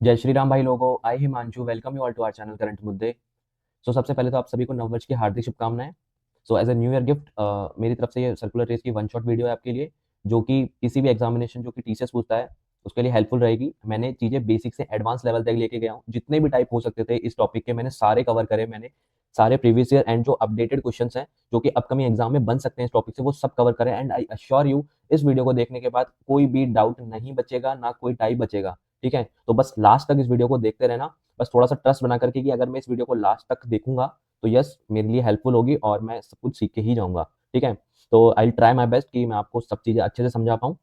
जय श्री राम भाई लोगों। I Himanshu welcome you all to our channel current मुद्दे। सबसे पहले तो आप सभी को नववर्ष की हार्दिक शुभकामनाएं। As a new year gift मेरी तरफ से ये सर्कुलर रेस की वन शॉट वीडियो है आपके लिए, जो कि किसी भी एग्जामिनेशन जो कि टीसीएस पूछता है उसके लिए हेल्पफुल रहेगी। मैंने चीज़ें बेसिक से एडवांस लेवल तक लेके गया हूँ, जितने भी टाइप हो सकते थे इस टॉपिक के मैंने सारे कवर करे। मैंने सारे प्रीवियस ईयर एंड जो अपडेटेड क्वेश्चन हैं जो कि अपकमिंग एग्जाम में बन सकते हैं इस टॉपिक से, वो सब कवर करें। एंड आई अश्योर यू, इस वीडियो को देखने के बाद कोई भी डाउट नहीं बचेगा, ना कोई टाइप बचेगा। ठीक है, तो बस लास्ट तक इस वीडियो को देखते रहना। बस थोड़ा सा ट्रस्ट बना करके कि अगर मैं इस वीडियो को लास्ट तक देखूंगा तो यस मेरे लिए हेल्पफुल होगी और मैं सब कुछ सीख के ही जाऊंगा। ठीक है, तो आई ट्राई माई बेस्ट कि मैं आपको सब चीज़ें अच्छे से समझा पाऊँ।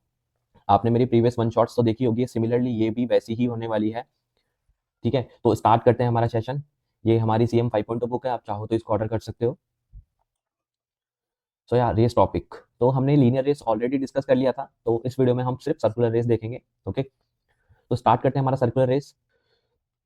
आपने मेरी प्रीवियस वन शॉट्स तो देखी होगी, सिमिलरली ये भी वैसी ही होने वाली है। ठीक है, तो स्टार्ट करते हैं हमारा सेशन। ये हमारी सीएम 5.0 बुक है, आप चाहो तो इसको ऑर्डर कर सकते हो। सो यार, रेस टॉपिक तो हमने लीनियर रेस ऑलरेडी डिस्कस कर लिया था, तो इस वीडियो में हम सिर्फ सर्कुलर रेस देखेंगे। ओके, तो स्टार्ट करते हैं हमारा सर्कुलर रेस।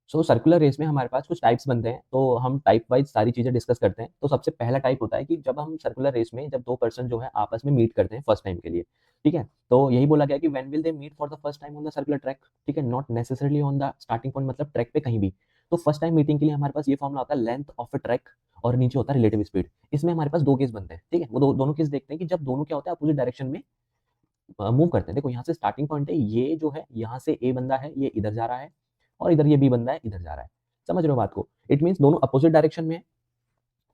सर्कुलर रेस में हमारे पास कुछ टाइप्स बनते हैं, तो हम टाइप वाइज सारी चीजें डिस्कस करते हैं। तो सबसे पहला टाइप होता है कि जब हम सर्कुलर रेस में जब दो पर्सन जो है आपस में मीट करते हैं फर्स्ट टाइम के लिए। ठीक है, तो यही बोला गया कि when will they meet for the first time on the circular track. ठीक है, not necessarily on the starting point, मतलब ट्रैक पे कहीं भी। तो फर्स्ट टाइम मीटिंग के लिए हमारे पास ये फॉर्मूला होता है लेंथ ऑफ अ ट्रैक, और नीचे होता है रिलेटिव स्पीड। इसमें हमारे पास दो केस बनते हैं। ठीक है, वो दोनों केस देखते हैं कि जब दोनों क्या होता है अपोजिट डायरेक्शन में मूव करते हैं। देखो यहाँ से स्टार्टिंग पॉइंट है, ये जो है यहाँ से ए बंदा है ये इधर जा रहा है, और इधर ये बी बंदा है इधर जा रहा है। समझ रहे हो बात को? इट मीन्स दोनों अपोजिट डायरेक्शन में है।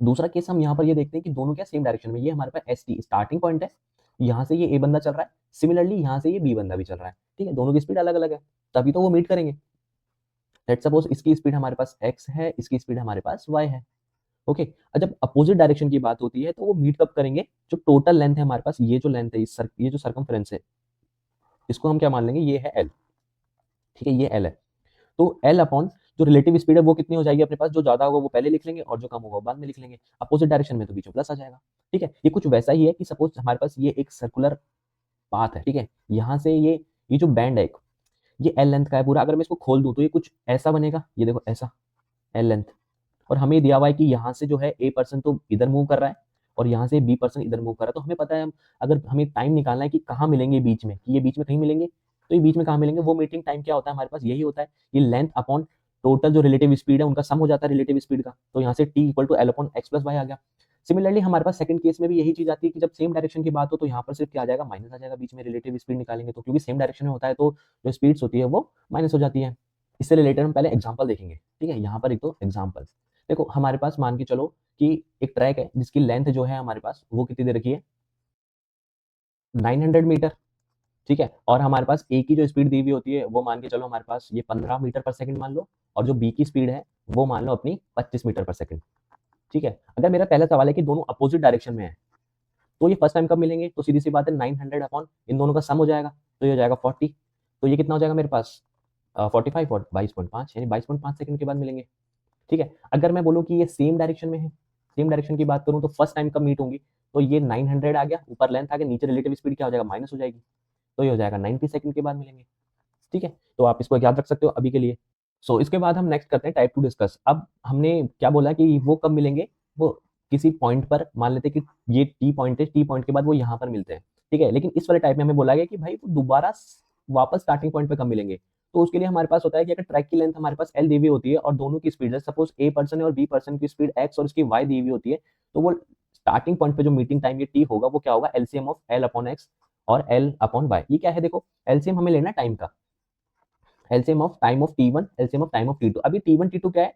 दूसरा केस हम यहाँ पर ये देखते हैं कि दोनों क्या सेम डायरेक्शन में। ये हमारे पास एस टी स्टार्टिंग पॉइंट है, यहाँ से ये ए बंदा चल रहा है, सिमिलरली यहाँ से ये बी बंदा भी चल रहा है। ठीक है, दोनों की स्पीड अलग अलग है, तभी तो वो मीट करेंगे। लेट्स सपोज इसकी स्पीड हमारे पास x है, इसकी स्पीड हमारे पास y है। ओके, जब अपोजिट डायरेक्शन की बात होती है तो वो मीट कब करेंगे? जो टोटल लेंथ है हमारे पास, ये जो लेंथ है ये जो सर्कमफ्रेंस है, इसको हम क्या मान लेंगे? ये है l। ठीक है, ये l है। तो एल अपॉन जो रिलेटिव स्पीड है वो कितनी हो जाएगी अपने पास? जो ज्यादा होगा वो पहले लिख लेंगे और जो कम होगा वो बाद में लिख लेंगे। अपोजिट डायरेक्शन में तो बीच में प्लस आ जाएगा। ठीक है, ये कुछ वैसा ही है कि सपोज हमारे पास ये एक सर्कुलर पाथ है। ठीक है, यहाँ से ये जो बैंड है ये एल लेंथ का है पूरा। अगर मैं इसको खोल दूं तो ये कुछ ऐसा बनेगा, ये देखो ऐसा एल लेंथ। और हमें दिया हुआ है कि यहाँ से जो है ए पर्सन तो इधर मूव कर रहा है और यहाँ से बी पर्सन इधर मूव कर रहा है। तो हमें पता है, हम अगर हमें टाइम निकालना है कि कहाँ मिलेंगे बीच में, कि ये बीच में कहीं मिलेंगे, तो ये बीच में कहाँ मिलेंगे, वो मीटिंग टाइम क्या होता है हमारे पास? यही होता है, ये लेंथ अपॉन टोटल जो रिलेटिव स्पीड है उनका सम हो जाता है रिलेटिव स्पीड का। तो यहाँ से T equal to L upon X plus Y आ गया। सिमिलरली हमारे पास सेकंड केस में भी यही चीज आती है कि जब सेम डायरेक्शन की बात हो तो यहाँ पर सिर्फ क्या आ जाएगा? माइनस आ जाएगा बीच में, रिलेटिव स्पीड निकालेंगे तो, क्योंकि सेम डायरेक्शन में होता है तो जो स्पीड्स होती है वो माइनस हो जाती है। इससे रिलेटेड हम पहले एग्जाम्पल देखेंगे। ठीक है, यहाँ पर एक दो एग्जाम्पल देखो। हमारे पास मान के चलो कि एक ट्रैक है जिसकी लेंथ जो है हमारे पास वो कितनी दे रखी है? 900 मीटर। ठीक है, और हमारे पास ए की जो स्पीड दी हुई होती है वो मान के चलो हमारे पास ये 15 मीटर पर सेकंड मान लो, और जो बी की स्पीड है वो मान लो अपनी 25 मीटर पर सेकंड। ठीक है, अगर मेरा पहला सवाल है कि दोनों अपोजिट डायरेक्शन में है तो ये फर्स्ट टाइम कब मिलेंगे? तो सीधी सी बात है, 900 अपॉन इन दोनों का सम हो जाएगा, तो ये हो जाएगा 40। तो ये कितना हो जाएगा मेरे पास? 45 और 22.5, यानी 22.5 सेकंड के बाद मिलेंगे। ठीक है, अगर मैं बोलूँ कि ये सेम डायरेक्शन में है, सेम डायरेक्शन की बात करूँ तो फर्स्ट टाइम कब मीट होंगी? तो ये 900 आ गया, ऊपर लेंथ आ गया, नीचे रिलेटिव स्पीड क्या हो जाएगा? माइनस हो जाएगी, तो ये हो जाएगा 90 सेकंड के बाद मिलेंगे। ठीक है, तो आप इसको याद रख सकते हो अभी के लिए। इसके बाद हम नेक्स्ट करते हैं टाइप टू डिस्कस। अब हमने क्या बोला कि वो कब मिलेंगे? वो किसी पॉइंट पर मान लेते हैं कि ये टी पॉइंट है, टी पॉइंट के बाद वो यहाँ पर मिलते हैं। ठीक है, लेकिन इस वाले टाइप में हमें बोला गया कि भाई वो दोबारा वापस स्टार्टिंग पॉइंट पे कब मिलेंगे? तो उसके लिए हमारे पास होता है कि अगर ट्रैक की लेंथ हमारे पास एल दी हुई होती है और दोनों की स्पीड है, सपोज ए पर्सन है और बी पर्सन की स्पीड एक्स और इसकी वाई दी हुई होती है, तो वो स्टार्टिंग पॉइंट पे जो मीटिंग टाइम ये टी होगा वो क्या होगा? LCM of L upon X और एल अपॉन वाई। ये क्या है? देखो, एलसीएम हमें लेना टाइम का, LCM of time of T one, LCM of time of T two. अभी टी वन टी टू क्या है?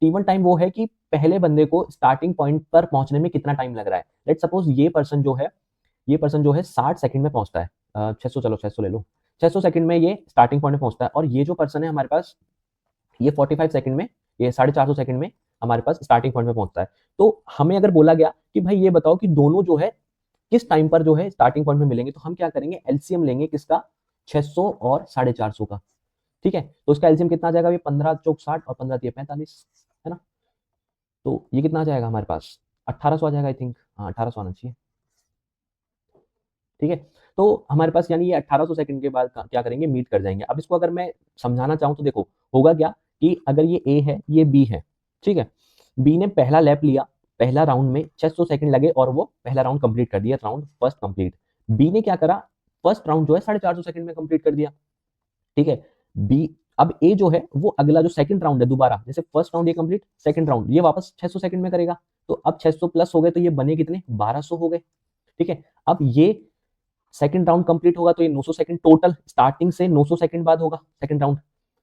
टी वन टाइम वो है कि पहले बंदे को स्टार्टिंग पॉइंट पर पहुंचने में कितना टाइम लग रहा है। लेट सपोज ये पर्सन जो है 60 सेकंड में पहुंचता है। 600, चलो 600 ले लो, 600 सेकंड में ये स्टार्टिंग पॉइंट में पहुंचता है, और ये जो पर्सन है हमारे पास ये 45 सेकंड में, ये 450 सेकंड में हमारे पास स्टार्टिंग पॉइंट में पहुंचता है। तो हमें अगर बोला गया कि भाई ये बताओ कि दोनों जो है किस टाइम पर जो है स्टार्टिंग पॉइंट में मिलेंगे, तो हम क्या करेंगे? एलसीएम लेंगे किसका? 600 और 450 का। ठीक है, तो इसका एलसीएम कितना आ जाएगा? 15 चौक 60 और 15 तिया 45, है ना? तो ये कितना आ जाएगा हमारे पास? 1800 आ जाएगा आई थिंक। हाँ, 1800 आना चाहिए। ठीक है, तो हमारे पास यानी ये 1800 सेकंड के बाद क्या करेंगे? मीट कर जाएंगे। अब इसको अगर मैं समझाना चाहूँ तो देखो होगा क्या कि अगर ये ए है ये बी है। ठीक है, बी ने पहला लैप लिया, पहला राउंड में 600 सेकंड लगे और वो पहला राउंड कंप्लीट कर दिया, राउंड फर्स्ट कंप्लीट। बी ने क्या करा? फर्स्ट राउंड जो है 450 सेकंड में कंप्लीट कर दिया। ठीक है, बी अब ए जो है वो अगला जो सेकंड राउंड है, दोबारा जैसे फर्स्ट राउंड ये कंप्लीट, सेकंड राउंड ये वापस 600 सेकंड में करेगा। तो अब 600 प्लस हो गए तो ये बने कितने, 1200 हो गए। ठीक है, अब ये सेकंड राउंड कंप्लीट होगा तो ये 900 सेकंड टोटल, स्टार्टिंग से 900 सेकंड बाद होगा सेकंड राउंड।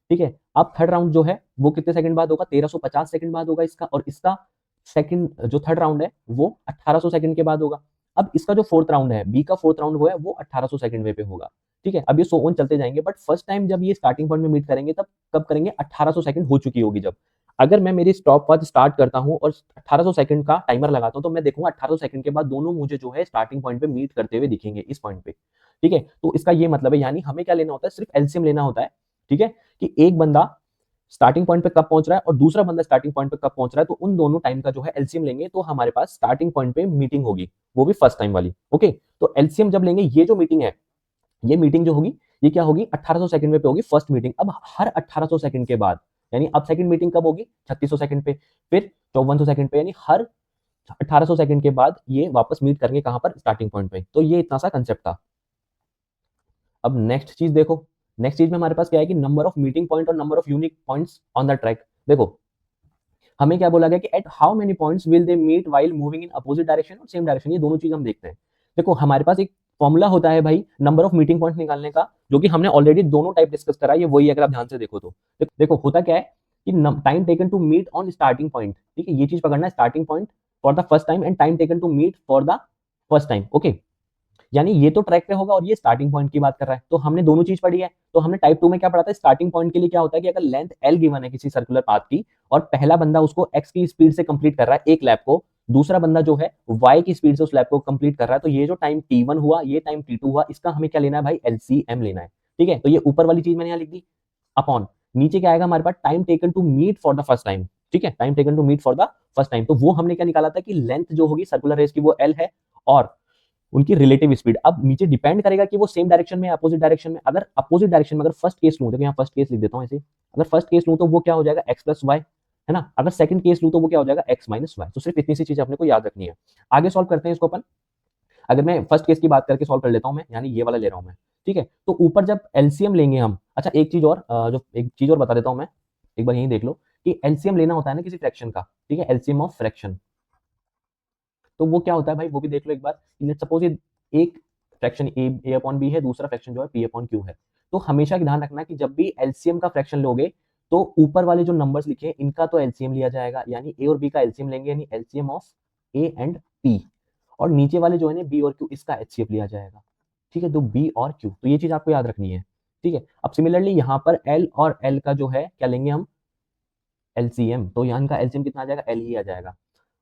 ठीक है, अब थर्ड राउंड जो है वो कितने सेकंड बाद होगा, 1350 सेकंड बाद होगा इसका, और इसका सेकंड जो थर्ड राउंड है वो 1800 सेकंड के बाद होगा। अब इसका जो फोर्थ राउंड है, बी का फोर्थ राउंड हुआ है वो 1800 सेकंड वे पे होगा। ठीक है, अब ये सो ऑन चलते जाएंगे, बट फर्स्ट टाइम जब ये स्टार्टिंग पॉइंट में मीट करेंगे तब कब करेंगे, 1800 सेकंड हो चुकी होगी जब। अगर मैं मेरी स्टॉप वॉच स्टार्ट करता हूं और 1800 सेकंड का टाइमर लगाता हूं तो मैं देखूंगा 1800 सेकंड के बाद दोनों मुझे जो है स्टार्टिंग पॉइंट पे मीट करते हुए दिखेंगे इस पॉइंट पे। ठीक है, तो इसका ये मतलब है, यानी हमें क्या लेना होता है, सिर्फ एलसीएम लेना होता है। ठीक है, कि एक बंदा स्टार्टिंग पॉइंट पे कब पहुंच रहा है और दूसरा बंदा स्टार्टिंग पॉइंट पे कब पहुंच रहा है, तो उन दोनों टाइम का जो है एलसीएम लेंगे तो हमारे पास स्टार्टिंग पॉइंट पे मीटिंग होगी, वो भी फर्स्ट टाइम वाली। ओके, तो एलसीएम जब लेंगे, ये जो मीटिंग है, ये मीटिंग जो होगी ये क्या होगी, 1800 सेकंड पे होगी फर्स्ट मीटिंग। अब हर 1800 सेकंड के बाद, यानी अब सेकंड मीटिंग कब होगी, 3600 सेकंड पे, फिर 5400 सेकंड पे, यानी हर 1800 सेकंड के बाद ये वापस मीट करेंगे कहां पर, स्टार्टिंग पॉइंट पे। तो ये इतना सा कंसेप्ट था। अब नेक्स्ट चीज देखो, नेक्स्ट चीज में हमारे पास क्या है कि नंबर ऑफ मीटिंग पॉइंट और number of unique points on the track. देखो हमें क्या बोला गया कि at how many points will they meet while moving in opposite direction और सेम डायरेक्शन, ये दोनों चीज हम देखते हैं। देखो हमारे पास एक फॉर्मूला होता है भाई नंबर ऑफ मीटिंग पॉइंट निकालने का, जो कि हमने ऑलरेडी दोनों टाइप डिस्कस करा है, ये वही अगर आप ध्यान से देखो तो। देखो होता क्या है कि time taken to meet on starting point, ठीक है, ये चीज पकड़ना है, starting point for the first time and time taken to meet for the first time. Okay, यानी ये तो ट्रैक पे होगा और ये स्टार्टिंग पॉइंट की बात कर रहा है, तो हमने दोनों चीज पढ़ी है। तो हमने टाइप 2 में क्या पढ़ा था, स्टार्टिंग पॉइंट के लिए क्या होता है कि अगर लेंथ एल गिवन है किसी सर्कुलर पाथ की और पहला बंदा उसको एक्स की स्पीड से कंप्लीट कर रहा है एक लैप को, दूसरा बंदा जो है वाई की स्पीड से उस लैप को कंप्लीट कर रहा है, तो ये जो टाइम टी1 हुआ, ये टाइम टी2 हुआ, इसका हमें क्या लेना है भाई, एलसीएम लेना है। ठीक है, तो ये ऊपर वाली चीज मैंने यहाँ लिख दी, अपॉन नीचे क्या आएगा हमारे पास, time taken to meet for the first time. ठीक है, time taken to meet for the first time, तो वो हमने क्या निकाला था कि लेंथ जो होगी सर्कुलर रेस की वो एल है, और उनकी रिलेटिव स्पीड। अब नीचे डिपेंड करेगा कि वो सेम डायरेक्शन में, अपोजिट डायरेक्शन में। अगर अपोजिट डायरेक्शन में अगर फर्स्ट केस लूं, देखो यहाँ फर्स्ट केस लिख देता हूँ ऐसे, अगर फर्स्ट केस लूं तो वो क्या हो जाएगा, एक्स प्लस वाई, है ना। अगर सेकंड केस लूं तो वो क्या हो जाएगा, एक्स माइनस वाई। तो सिर्फ इतनी सी चीज अपने को याद रखनी है। आगे सॉल्व करते हैं इसको अपन। अगर मैं फर्स्ट केस की बात करके सॉल्व कर लेता हूं मैं, यानी ये वाला ले रहा हूं मैं। ठीक है, तो ऊपर जब एलसीएम लेंगे हम, अच्छा एक चीज और, जो एक चीज और बता देता हूं मैं, एक बार यही देख लो कि एलसीएम लेना होता है ना किसी फ्रैक्शन का, ठीक है, एलसीएम ऑफ फ्रैक्शन, तो वो क्या होता है भाई वो भी देख लो एक बार। लेट्स सपोज ये एक फ्रैक्शन ए अपॉन बी है, दूसरा फ्रैक्शन जो है पी अपॉन क्यू है। तो हमेशा ध्यान रखना कि जब भी एलसीएम का फ्रैक्शन लोगे तो ऊपर वाले जो नंबर्स लिखे हैं इनका तो एलसीएम लिया जाएगा, यानी ए और बी का एलसीएम लेंगे, यानी LCM of A and P, और नीचे वाले जो है ना बी और क्यू, इसका एचसीएफ लिया जाएगा। ठीक है, तो बी और क्यू, तो ये चीज आपको याद रखनी है। ठीक है, अब सिमिलरली यहाँ पर एल और एल का जो है क्या लेंगे हम, एलसीएम, तो यहाँ का एलसीएम कितना आ जाएगा, एल ही आ जाएगा।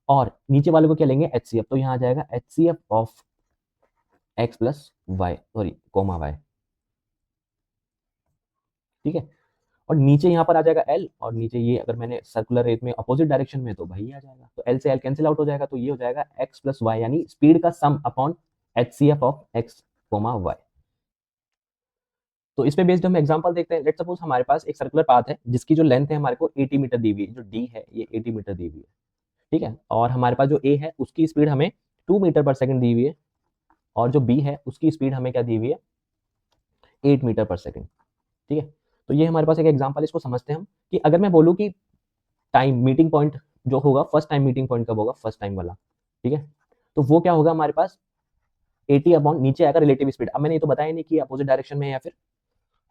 और नीचे वाले को क्या लेंगे, एचसीएफ, तो यहाँ आ जाएगा HCF of X plus Y, sorry comma Y. ठीक है, और नीचे यहाँ पर आ जाएगा एल, और नीचे ये अगर मैंने सर्कुलर रेट में अपोजिट डायरेक्शन में तो भाई आ जाएगा, तो एल से एल कैंसिल आउट हो जाएगा, तो ये हो जाएगा एक्स प्लस वाई, यानी स्पीड का sum upon HCF of X comma Y. तो इस पे बेस्ड हम एग्जांपल देखते हैं। लेट्स सपोज हमारे पास एक सर्कुलर पाथ है जिसकी जो लेंथ है हमारे को 80 मीटर दी हुई है, जो डी है ये 80 मीटर दी हुई है। ठीक है, और हमारे पास जो ए है उसकी स्पीड हमें 2 मीटर पर सेकंड दी हुई है, और जो बी है उसकी स्पीड हमें क्या दी हुई है, 8 मीटर पर सेकंड। ठीक है, तो ये हमारे पास एक एग्जांपल, इसको समझते हैं हम कि अगर मैं बोलूँ कि टाइम मीटिंग पॉइंट जो होगा, फर्स्ट टाइम मीटिंग पॉइंट कब होगा, फर्स्ट टाइम वाला। ठीक है, तो वो क्या होगा हमारे पास, 80 अपॉन नीचे आएगा रिलेटिव स्पीड। अब मैंने ये तो बताया नहीं कि अपोजिट डायरेक्शन में है या फिर,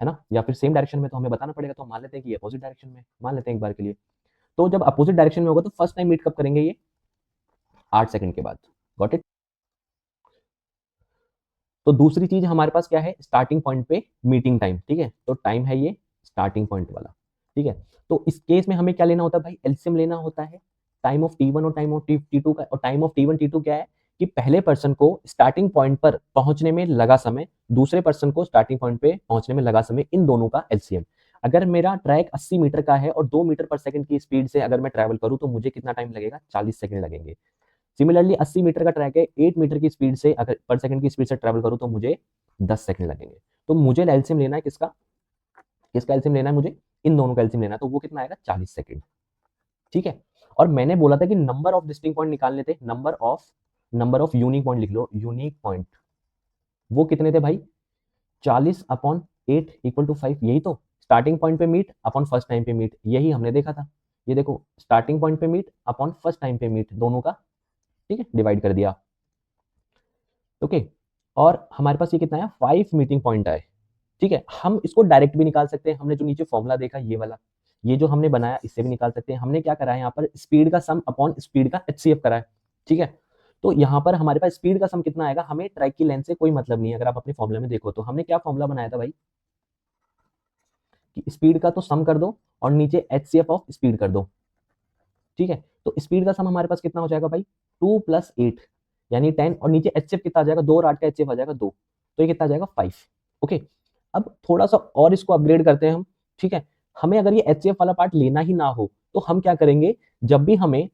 है ना, या फिर सेम डायरेक्शन में, तो हमें बताना पड़ेगा, तो हम मान लेते हैं कि अपोजिट डायरेक्शन में, मान लेते हैं एक बार के लिए। तो जब अपोजिट डायरेक्शन में होगा तो फर्स्ट टाइम मीट कब करेंगे, ये 8 सेकंड के बाद। Got it. तो दूसरी चीज हमारे पास क्या है, स्टार्टिंग पॉइंट पे मीटिंग टाइम। ठीक है, तो टाइम है ये स्टार्टिंग पॉइंट वाला। ठीक है, तो इस केस में हमें क्या लेना होता है भाई, एलसीएम लेना होता है टाइम ऑफ टी1 और टाइम ऑफ टी2 का। और टाइम ऑफ टी1 टी2 क्या है कि पहले पर्सन को स्टार्टिंग पॉइंट पर पहुंचने में लगा समय, दूसरे पर्सन को स्टार्टिंग पॉइंट पे पहुंचने में लगा समय, इन दोनों का एलसीएम। अगर मेरा ट्रैक 80 मीटर का है और 2 मीटर पर सेकंड की स्पीड से अगर मैं ट्रैवल करूं तो मुझे कितना टाइम लगेगा, 40 सेकंड लगेंगे। सिमिलरली 80 मीटर का ट्रैक है, 8 मीटर की स्पीड से अगर पर सेकंड की स्पीड से ट्रैवल करूं तो मुझे 10 सेकंड लगेंगे। तो मुझे एलसीएम लेना है किसका, किसका एलसीएम लेना है मुझे, इन दोनों का एलसीएम लेना है, तो वो कितना आएगा, 40 सेकंड। ठीक है, और मैंने बोला था कि नंबर ऑफ डिस्टिंक्ट पॉइंट निकालने थे, नंबर ऑफ यूनिक पॉइंट लिख लो, यूनिक पॉइंट वो कितने थे भाई, 40 अपॉन 8 इक्वल टू 5, यही तो स्टार्टिंग पॉइंट पे मीट अपॉन फर्स्ट टाइम पे मीट, यही हमने देखा था। ये देखो स्टार्टिंग पॉइंट पे मीट अपॉन फर्स्ट टाइम पे मीट, दोनों का ठीक है डिवाइड कर दिया। ओके, और हमारे पास ये कितना है 5 मीटिंग पॉइंट आए। ठीक है, हम इसको डायरेक्ट भी निकाल सकते हैं, हमने जो नीचे फॉर्मूला देखा ये वाला, ये जो हमने बनाया इससे भी निकाल सकते हैं। हमने क्या करा है यहाँ पर स्पीड का सम अपॉन स्पीड का एचसीएफ करा है। ठीक है, तो यहाँ पर हमारे पास स्पीड का सम कितना आएगा, हमें ट्रैक की लेंथ से कोई मतलब नहीं है। अगर आप अपने फॉर्मूला में देखो तो हमने क्या फॉर्मूला बनाया था भाई, कि स्पीड का तो सम कर दो और नीचे एचसीएफ ऑफ स्पीड कर दो। ठीक है, तो स्पीड का सम हमारे पास कितना हो जाएगा भाई 2 + 8 यानी 10, और नीचे एचसीएफ कितना आ जाएगा 2 और 8 का एचसीएफ आ जाएगा 2, तो ये कितना आ जाएगा 5। ओके, अब थोड़ा सा और इसको अपग्रेड करते हैं हम। ठीक है, हमें अगर ये एचसीएफ वाला पार्ट लेना ही ना हो तो हम क्या करेंगे, जब भी हमें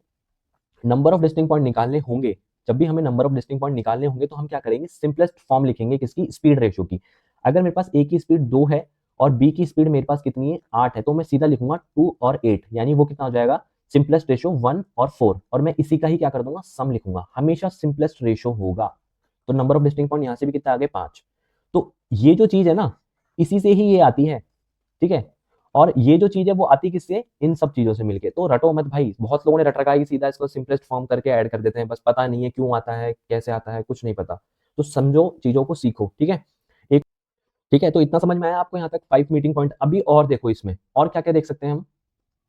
नंबर ऑफ डिस्टिंक्ट पॉइंट निकालने होंगे, जब भी हमें नंबर ऑफ डिस्टिंक्ट पॉइंट निकालने होंगे तो हम क्या करेंगे, सिंपलेस्ट फॉर्म लिखेंगे किसकी, स्पीड रेशियो की। अगर मेरे पास ए की स्पीड 2 है और बी की स्पीड मेरे पास कितनी है 8 है, तो मैं सीधा लिखूंगा 2 और 8, यानी वो कितना हो जाएगा सिंपलेस्ट रेशियो 1 और 4, और मैं इसी का ही क्या कर दूंगा सम लिखूंगा, हमेशा सिंपलेस्ट रेशियो होगा। तो नंबर ऑफ डिस्टिंक्ट पॉइंट यहां से भी कितना आ गए 5। तो ये जो चीज है ना, इसी से ही ये आती है। ठीक है, और ये जो चीज है वो आती किससे, इन सब चीजों से मिलके। तो रटो मत भाई, बहुत लोगों ने रट रखा है कि सीधा इसको सिंपलेस्ट फॉर्म करके ऐड कर देते हैं, बस पता नहीं है क्यों आता है कैसे आता है, कुछ नहीं पता। तो समझो चीजों को सीखो। ठीक है, एक ठीक है, तो इतना समझ में आया आपको यहाँ तक 5 मीटिंग पॉइंट। अभी और देखो इसमें और क्या क्या देख सकते हैं हम।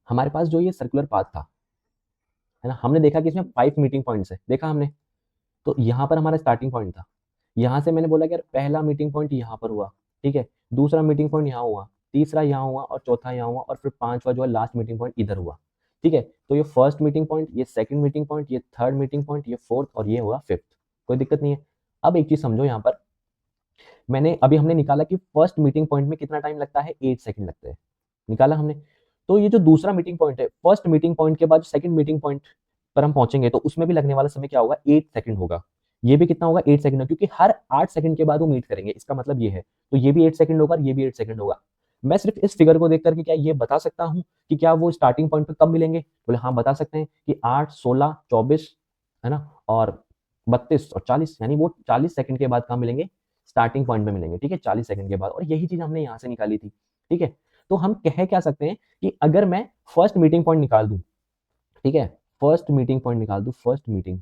हमारे पास जो ये सर्कुलर पाथ था, है ना, हमने देखा कि इसमें 5 मीटिंग पॉइंट्स है, देखा हमने। तो यहाँ पर हमारा स्टार्टिंग पॉइंट था, यहाँ से मैंने बोला कि यार पहला मीटिंग पॉइंट यहाँ पर हुआ, ठीक है, दूसरा मीटिंग पॉइंट यहाँ हुआ, तीसरा यहाँ हुआ, और चौथा यहाँ हुआ, और फिर पांचवा जो है लास्ट मीटिंग पॉइंट इधर हुआ। ठीक है, तो ये फर्स्ट मीटिंग पॉइंट, ये सेकंड मीटिंग पॉइंट, ये थर्ड मीटिंग पॉइंट, ये फोर्थ, और ये हुआ फिफ्थ। कोई दिक्कत नहीं है। अब एक चीज समझो, यहाँ पर मैंने अभी हमने निकाला कि फर्स्ट मीटिंग पॉइंट में कितना टाइम लगता है, 8 सेकंड लगते हैं, निकाला हमने। तो ये जो दूसरा मीटिंग पॉइंट है, फर्स्ट मीटिंग पॉइंट के बाद सेकंड मीटिंग पॉइंट पर हम पहुंचेंगे तो उसमें भी लगने वाला समय क्या होगा 8 सेकंड होगा। ये भी कितना होगा 8 सेकंड, क्योंकि हर 8 सेकंड के बाद वो मीट करेंगे, इसका मतलब ये है। तो ये भी 8 सेकंड होगा, ये भी 8 सेकंड होगा। मैं सिर्फ इस फिगर को देख करके क्या ये बता सकता हूं कि क्या वो स्टार्टिंग पॉइंट पे कब मिलेंगे, बोले हाँ बता सकते हैं कि 8, 16, 24, है ना, और 32 और 40, यानी वो 40 सेकंड के बाद कहाँ मिलेंगे, स्टार्टिंग पॉइंट में मिलेंगे। ठीक है, 40 सेकंड के बाद, और यही चीज हमने यहाँ से निकाली थी। ठीक है, तो हम कह क्या सकते हैं कि अगर मैं फर्स्ट मीटिंग पॉइंट निकाल दूं, ठीक है, फर्स्ट मीटिंग पॉइंट निकाल दूं, फर्स्ट मीटिंग,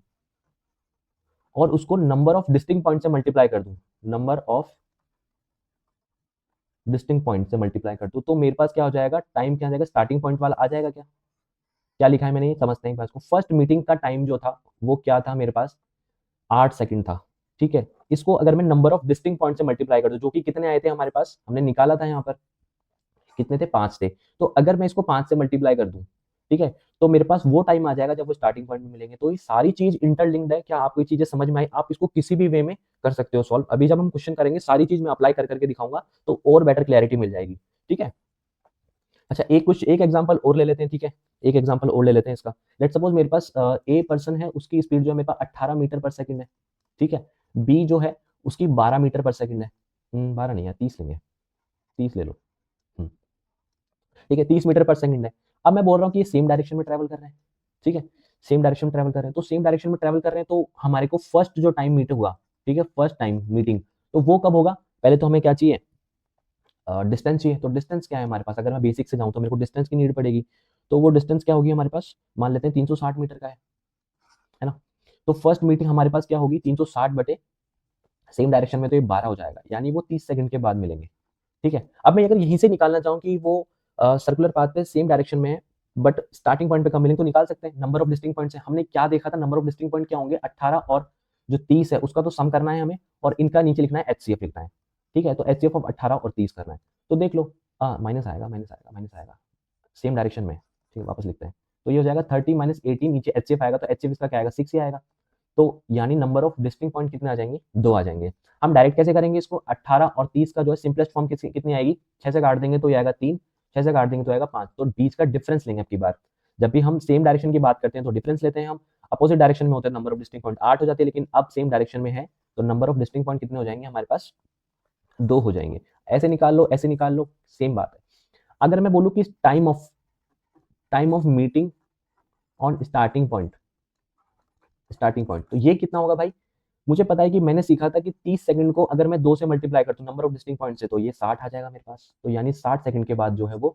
और उसको नंबर ऑफ डिस्टिंक्ट पॉइंट से मल्टीप्लाई कर दूं, नंबर ऑफ डिस्टिंक्ट पॉइंट से मल्टीप्लाई कर दूं, तो मेरे पास क्या हो जाएगा, टाइम क्या आ जाएगा, स्टार्टिंग पॉइंट वाला आ जाएगा। क्या क्या लिखा है मैंने, ये समझते हैं पास को। फर्स्ट मीटिंग का टाइम जो था वो क्या था मेरे पास, 8 सेकंड था। ठीक है, इसको अगर मैं नंबर ऑफ डिस्टिंक्ट पॉइंट से मल्टीप्लाई कर दूं, जो कि कितने आए थे हमारे पास, हमने निकाला था यहाँ पर कितने थे, 5 थे। तो अगर मैं इसको 5 से मल्टीप्लाई कर दूं, ठीक है, तो मेरे पास वो टाइम आ जाएगा जब वो स्टार्टिंग पॉइंट में मिलेंगे। तो ये सारी चीज इंटरलिंक्ड है। क्या आपको ये चीजें समझ में आई, आप इसको किसी भी वे में कर सकते हो सॉल्व। अभी जब हम क्वेश्चन करेंगे सारी चीज मैं अप्लाई कर करके दिखाऊंगा, तो और बेटर क्लैरिटी मिल जाएगी। ठीक है, अच्छा एक एग्जांपल और ले लेते हैं। ठीक है, एक एग्जांपल और ले लेते हैं इसका। लेट सपोज मेरे पास ए पर्सन है, उसकी स्पीड जो है मेरे पास 18 मीटर पर सेकंड है। ठीक है, बी जो है उसकी 12 मीटर पर सेकंड है। 12 नहीं है, 30 लेंगे, 30 ले लो। हम्म, ठीक है, 30 मीटर पर सेकंड है। अब मैं बोल रहा हूँ कि ये सेम डायरेक्शन में ट्रेवल कर रहे हैं। ठीक है, सेम डायरेक्शन में ट्रेवल कर रहे हैं, तो सेम डायरेक्शन में ट्रेवल कर रहे हैं, तो हमारे को फर्स्ट जो टाइम मीट हुआ, ठीक है, फर्स्ट टाइम मीटिंग, तो वो कब होगा, पहले तो हमें क्या चाहिए, डिस्टेंस चाहिए। तो डिस्टेंस क्या है हमारे पास, अगर मैं बेसिक से जाऊँ तो मेरे को डिस्टेंस की नीड पड़ेगी। तो वो डिस्टेंस क्या होगी हमारे पास, मान लेते हैं 360 मीटर का है ना। तो फर्स्ट मीटिंग हमारे पास क्या होगी, 360 बटे सेम डायरेक्शन में, तो ये 12 हो जाएगा, यानी वो 30 सेकंड के बाद मिलेंगे। ठीक है, अब मैं अगर यहीं से निकालना चाहूँ कि वो सर्कुलर पाथ पे सेम डायरेक्शन में है बट स्टार्टिंग पॉइंट पे कम मिलेंगे, तो निकाल सकते हैं। नंबर ऑफ डिस्टिंक्ट पॉइंट्स है, हमने क्या देखा था, नंबर ऑफ डिस्टिंक्ट पॉइंट क्या होंगे 18 और जो 30 है उसका तो सम करना है हमें, और इनका नीचे लिखना है एचसीएफ लिखना है। ठीक है, तो एचसीएफ ऑफ 18 और 30 करना है। तो देख लो, माइनस आएगा, माइनस आएगा, माइनस आएगा, सेम डायरेक्शन में। ठीक है, वापस लिखते हैं। तो ये हो जाएगा 30 - 18, नीचे एचसीएफ आएगा, तो एचसीएफ इसका क्या आएगा 6 ही आएगा। तो यानी नंबर ऑफ डिस्टिंक्ट पॉइंट कितने आ जाएंगे, 2 आ जाएंगे। हम डायरेक्ट कैसे करेंगे इसको, 18 और 30 का जो है सिंपलेस्ट फॉर्म कितनी आएगी, 6 से काट देंगे तो ये आएगा 3, 6 से काट देंगे तो आएगा 5। तो बीच का डिफरेंस लेंगे अब की बार। जब भी हम सेम डायरेक्शन की बात करते हैं तो डिफरेंस लेते हैं हम। अपोजिट डायरेक्शन में होते हैं नंबर ऑफ डिस्टिंक्ट पॉइंट 8 हो जाते हैं, लेकिन अब सेम डायरेक्शन में है तो नंबर ऑफ डिस्टिंक्ट पॉइंट कितने हो जाएंगे हमारे पास, 2 हो जाएंगे। ऐसे निकाल लो, ऐसे निकाल लो, सेम बात है। अगर मैं बोलूँ कि time of meeting on starting point, तो ये कितना होगा भाई, मुझे पता है कि मैंने सीखा था कि 30 सेकंड को अगर मैं 2 से मल्टीप्लाई करता हूँ नंबर ऑफ डिस्टिंक्ट पॉइंट से, तो ये 60 आ जाएगा मेरे पास। तो यानी 60 सेकंड के बाद जो है वो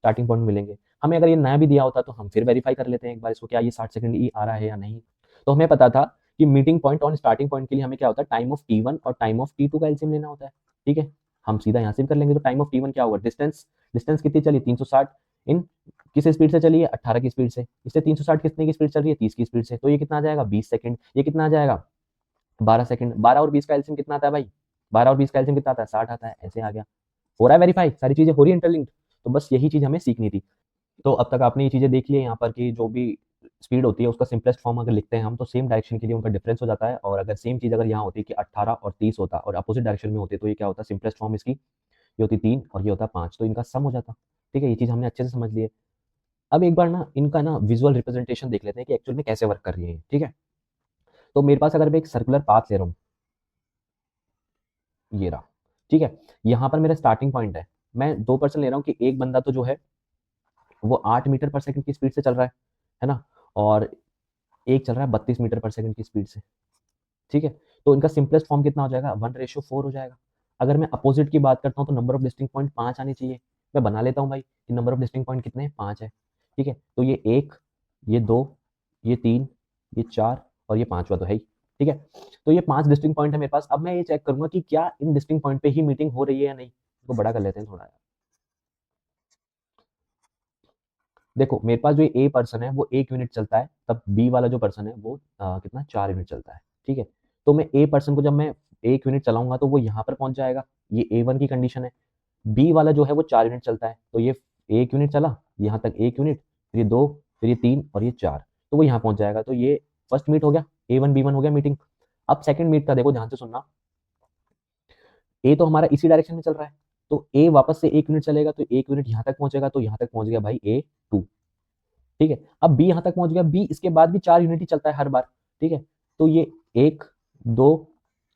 स्टार्टिंग पॉइंट मिलेंगे। हमें अगर ये नया भी दिया होता तो हम फिर वेरीफाई कर लेते हैं एक बार इसको, क्या ये 60 सेकंड ही आ रहा है या नहीं। तो हमें पता था कि मीटिंग पॉइंट और स्टार्टिंग पॉइंट के लिए हमें क्या होता है, टाइम ऑफ T1 और टाइम ऑफ T2 का एलसीएम लेना होता है। ठीक है, हम सीधा यहाँ से भी कर लेंगे। तो टाइम ऑफ T1 क्या होगा, डिस्टेंस, डिस्टेंस कितनी चली 360 इन किस स्पीड से चली है 18 की स्पीड से, इससे 360 कितने की स्पीड चल रही है 30 की स्पीड से, तो ये कितना आ जाएगा 20 सेकंड। ये कितना आ जाएगा 12 सेकंड। 12 और 20 का एलसीएम कितना आता है भाई, 12 और 20 का एलसीएम कितना आता है 60 आता है। ऐसे आ गया, हो रहा है वेरीफाई, सारी चीजें हो रही है इंटरलिंक्ड। तो बस यही चीज हमें सीखनी थी। तो अब तक आपने ये चीजें देख ली है यहाँ पर कि जो भी स्पीड होती है उसका सिंपलेस्ट फॉर्म अगर लिखते हैं हम तो सेम डायरेक्शन के लिए उनका डिफरेंस हो जाता है। और अगर सेम चीज अगर यहाँ होती कि 18 और 30 होता और अपोजिट डायरेक्शन में होते तो ये क्या होता, सिंपलेस्ट फॉर्म इसकी ये होती 3 और ये होता 5, तो इनका सम हो जाता। ठीक है, ये चीज हमने अच्छे से समझ ली है। अब एक बार ना इनका ना विजुअल रिप्रेजेंटेशन देख लेते हैं कि एक्चुअल में कैसे वर्क कर रही है। ठीक है, तो मेरे पास अगर मैं एक सर्कुलर पाथ ले रहा हूँ, ये रहा। ठीक है, यहाँ पर मेरा स्टार्टिंग पॉइंट है, मैं 2% ले रहा हूँ कि एक बंदा तो जो है वो 8 मीटर पर सेकंड की स्पीड से चल रहा है ना, और एक चल रहा है 32 मीटर पर सेकंड की स्पीड से। ठीक है, तो इनका सिंपलेस्ट फॉर्म कितना हो जाएगा 1:4 हो जाएगा। अगर मैं अपोजिट की बात करता हूँ तो नंबर ऑफ डिस्टिंक्ट पॉइंट 5 आनी चाहिए। मैं बना लेता हूँ भाई कि नंबर ऑफ डिस्टिंक्ट पॉइंट कितने हैं 5 है। ठीक है, तो ये 1, ये 2, ये 3, ये 4 और ये 5वां तो है ही। ठीक है, तो ये 5 डिस्टिंक्ट पॉइंट है मेरे पास। अब मैं ये चेक करूंगा कि क्या इन डिस्टिंक्ट पॉइंट पे ही मीटिंग हो रही है या नहीं। इसको बड़ा कर लेते हैं थोड़ा। देखो मेरे पास जो ए पर्सन है वो 1 यूनिट चलता है, तब बी वाला जो पर्सन है वो कितना 4 यूनिट चलता है। ठीक है, तो मैं ए पर्सन को जब मैं 1 यूनिट चलाऊंगा तो वो यहाँ पर पहुंच जाएगा, ये A1 की कंडीशन है। बी वाला जो है वो 4 यूनिट चलता है, तो ये 1 यूनिट चला यहाँ तक 1 यूनिट, फिर ये 2, फिर ये 3 और ये 4, तो वो यहाँ पहुंच जाएगा। तो ये फर्स्ट मीट हो गया, A1 B1 हो गया मीटिंग। अब सेकंड मीट का देखो ध्यान से सुनना, ए तो हमारा इसी डायरेक्शन में चल रहा है, तो ए वापस से 1 यूनिट चलेगा, तो 1 यूनिट यहाँ तक पहुंचेगा, तो यहाँ तक पहुंच गया भाई A2। ठीक है, अब बी यहाँ तक पहुंच गया, बी इसके बाद भी 4 यूनिट ही चलता है हर बार। ठीक है, तो ये 1, 2,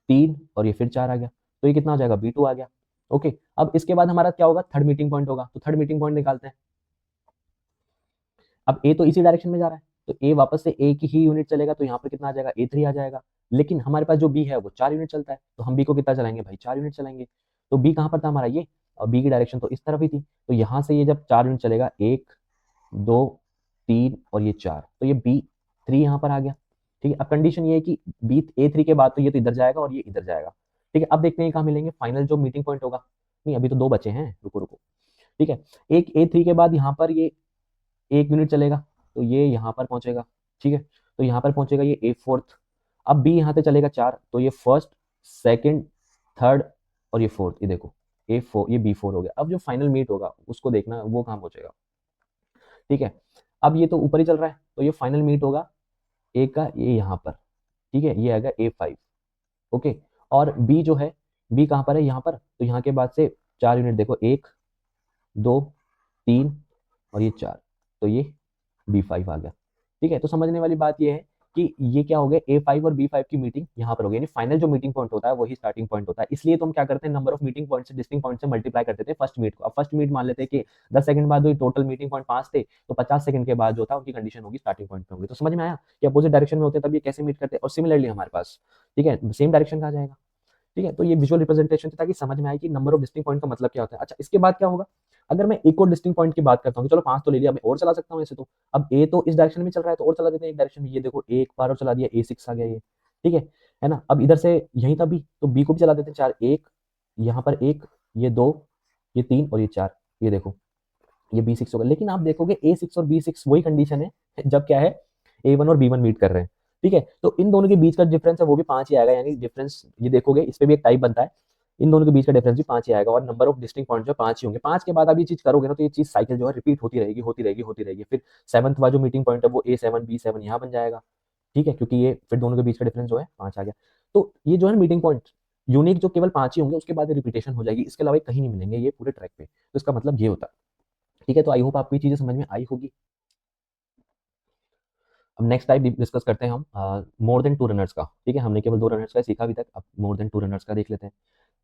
3 और ये फिर 4 आ गया, तो ये कितना हो जाएगा B2 आ गया। ओके, अब इसके बाद हमारा क्या होगा, थर्ड मीटिंग पॉइंट होगा, तो थर्ड मीटिंग पॉइंट निकालते हैं। अब ए तो इसी डायरेक्शन में जा रहा है, तो ए वापस से एक ही यूनिट चलेगा, तो यहाँ पर कितना आ जाएगा A3 आ जाएगा। लेकिन हमारे पास जो बी है वो 4 यूनिट चलता है, तो हम बी को कितना चलाएंगे भाई 4 यूनिट चलाएंगे। तो बी कहाँ पर था हमारा ये, और बी की डायरेक्शन तो इस तरफ ही थी, तो यहाँ से ये जब 4 यूनिट चलेगा 1, 2, 3 और ये 4, तो ये B3 यहाँ पर आ गया। ठीक है, अब कंडीशन ये है कि बी A3 के बाद तो ये तो इधर जाएगा और ये इधर जाएगा। ठीक है, अब देखते हैं कहाँ मिलेंगे फाइनल जो मीटिंग पॉइंट होगा। नहीं अभी तो 2 बचे हैं, रुको रुको। ठीक है, एक A3 के बाद यहाँ पर ये 1 यूनिट चलेगा, तो ये यहाँ पर पहुंचेगा। ठीक है, तो यहाँ पर पहुंचेगा ये A4th। अब बी यहाँ से चलेगा 4, तो ये फर्स्ट, सेकंड, थर्ड और ये फोर्थ, ये देखो A4 ये B4 हो गया। अब जो फाइनल मीट होगा उसको देखना वो कहाँ पहुंचेगा। ठीक है, अब ये तो ऊपर ही चल रहा है, तो ये फाइनल मीट होगा ए का ये यहाँ पर। ठीक है, ये आएगा A5। ओके, और बी जो है, बी कहाँ पर है यहाँ पर, तो यहाँ के बाद से 4 यूनिट देखो 1, 2, 3 और ये 4, तो ये B5 आ गया। ठीक है, तो समझने वाली बात ये है कि ये क्या हो गया A5 और B5 की मीटिंग यहाँ पर हो गई, यानी फाइनल जो मीटिंग पॉइंट होता है वही स्टार्टिंग पॉइंट होता है। इसलिए तो हम क्या करते हैं, नंबर ऑफ मीटिंग पॉइंट से डिस्टिंक्ट पॉइंट से मल्टीप्लाई कर देते हैं फर्स्ट मीट को। अब फर्स्ट मीट मान लेते हैं कि 10 सेकंड बाद टोटल मीटिंग पॉइंट 5 थे, तो 50 सेकंड के बाद जो था उनकी कंडीशन होगी स्टार्टिंग पॉइंट पे होगी। तो समझ में आया कि अपोजिट डायरेक्शन में होते हैं तब ये कैसे मीट करते हैं, और सिमिलरली हमारे पास ठीक है सेम डायरेक्शन का आ जाएगा। ठीक है, तो ये विजुअल रिप्रेजेंटेशन था ताकि समझ में आए कि नंबर ऑफ डिस्टिंक्ट पॉइंट का मतलब क्या होता है। अच्छा, इसके बाद क्या होगा, अगर मैं एक और डिस्टिंक्ट पॉइंट की बात करता हूँ, चलो 5 तो ले लिया, मैं और चला सकता हूँ ऐसे तो। अब ए तो इस डायरेक्शन में चल रहा है, तो और चला देते हैं एक डायरेक्शन में, ये देखो एक बार और चला दिया A6 आ गया ये। ठीक है ना, अब इधर से यहीं था बी, तो बी को भी चला देते हैं 4, एक यहाँ पर एक, ये 2, ये 3 और ये 4, ये देखो ये B6 होगा। लेकिन आप देखोगे A6 और B6 वही कंडीशन है जब क्या है A1 और B1 मीट कर रहे हैं। ठीक है, तो इन दोनों के बीच का डिफरेंस है वो भी 5 ही आएगा, यानी डिफरेंस ये देखोगे इस पे भी एक टाइप बनता है, इन दोनों के बीच का डिफरेंस भी 5 ही आएगा, और नंबर ऑफ डिस्टिंक्ट पॉइंट जो 5 ही होंगे। 5 के बाद आप ये चीज करोगे ना, तो ये चीज साइकिल जो है रिपीट होती रहेगी होती रहेगी होती रहेगी। फिर 7th वाला जो मीटिंग पॉइंट है वो A7 B7 यहाँ बन जाएगा। ठीक है, क्योंकि ये फिर दोनों के बीच का डिफरेंस जो है 5 आ गया। तो ये जो है मीटिंग पॉइंट यूनिक जो केवल 5 ही होंगे, उसके बाद रिपीटेशन हो जाएगी, इसके अलावा कहीं नहीं मिलेंगे ये पूरे ट्रैक पे। तो इसका मतलब ये होता है। ठीक है, तो आई होप आपको ये चीजें समझ में आई होगी। अब नेक्स्ट टाइप डिस्कस करते हैं हम मोर देन 2 रनर्स का। ठीक है, हमने केवल 2 रनर्स का सीखा अभी तक, अब मोर देन 2 रनर्स का देख लेते हैं।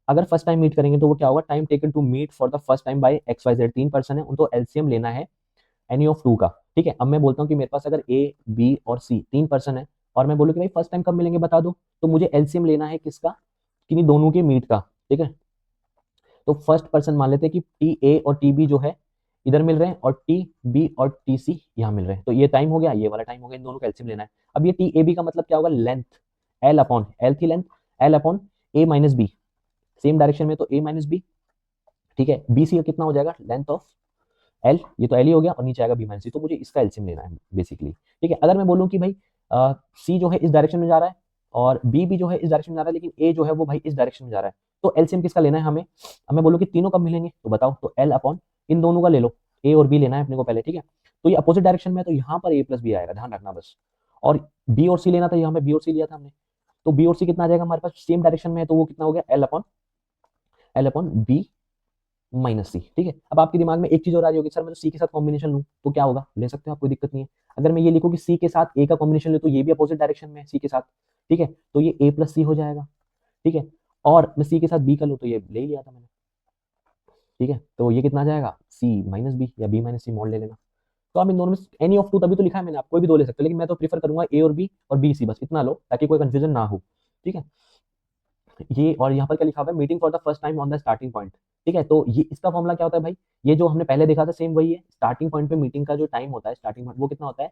अगर फर्स्ट टाइम मीट करेंगे तो वो क्या होगा, time taken to meet for the first time by XYZ, 3 person है, उनको एलसीएम लेना है एनी ऑफ 2 का। ठीक है, अब मैं बोलता हूँ कि मेरे पास अगर A B और C 3 पर्सन है, और मैं बोलूँ कि भाई फर्स्ट टाइम कब मिलेंगे बता दो, तो मुझे एलसीएम लेना है किसका, किन्हीं दोनों के मीट का, ठीक है। तो फर्स्ट पर्सन मान लेते हैं कि टी ए और टी बी जो है इधर मिल रहे हैं, और टी बी और टी सी यहाँ मिल रहे हैं। तो ये टाइम हो गया, ये वाला टाइम हो गया, इन दोनों का एलसीएम लेना है। अब ये टी ए बी का मतलब क्या होगा, लेंथ, एल अपॉन एल की लेंथ, एल अपॉन ए माइनस बी, सेम डायरेक्शन में तो ए माइनस बी, ठीक है। बी सी का कितना हो जाएगा, लेंथ ऑफ एल, ये तो एल ही हो गया, और नीचे आएगा बी माइनस सी, तो मुझे इसका एलसीएम लेना है बेसिकली, ठीक है। अगर मैं बोलूँ कि भाई सी जो है इस डायरेक्शन में जा रहा है, और बी भी जो है इस डायरेक्शन में जा रहा है, लेकिन ए जो है वो भाई इस डायरेक्शन में जा रहा है, तो एलसीएम किसका लेना है हमें। अब मैं बोलूँ कि तीनों कब मिलेंगे, तो बताओ, तो एल अपॉन इन दोनों का ले लो, ए और बी लेना है अपने को पहले, ठीक है। तो ये अपोजिट डायरेक्शन में है, तो यहाँ पर ए प्लस बी आएगा, ध्यान रखना बस। और बी और सी लेना था, यहाँ पे बी और सी लिया था हमने, तो बी और सी कितना आ जाएगा हमारे पास, सेम डायरेक्शन में है, तो वो कितना हो गया, एल अपॉन बी माइनस सी, ठीक है। अब आपके दिमाग में एक चीज और आ रही होगी, सर मैं तो सी के साथ कॉम्बिनेशन लूं तो क्या होगा, ले सकते हो आप, कोई दिक्कत नहीं है। अगर मैं ये लिखूं कि सी के साथ ए का कॉम्बिनेशन ले, तो ये भी अपोजिट डायरेक्शन में है सी के साथ, ठीक है, तो ये ए प्लस सी हो जाएगा, ठीक है। और मैं सी के साथ बी का लूं, तो ये ले ही लिया था मैंने, ठीक है। तो ये कितना आ जाएगा, सी माइनस बी या बी माइनस सी, मोड ले लेना। तो आप इन दोनों में एनी ऑफ टू, तभी तो लिखा है मैंने, आप कोई भी दो ले सकते हो, लेकिन मैं तो प्रीफर करूंगा ए और बी सी, बस इतना लो ताकि कोई कंफ्यूजन ना हो, ठीक है। ये और यहाँ पर क्या लिखा हुआ है, meeting for the first time on the starting point, ठीक है। तो ये इसका फॉर्मूला क्या होता है भाई, ये जो हमने पहले देखा था सेम वही है, स्टार्टिंग पॉइंट पे मीटिंग का जो टाइम होता है, स्टार्टिंग पॉइंट वो कितना होता है,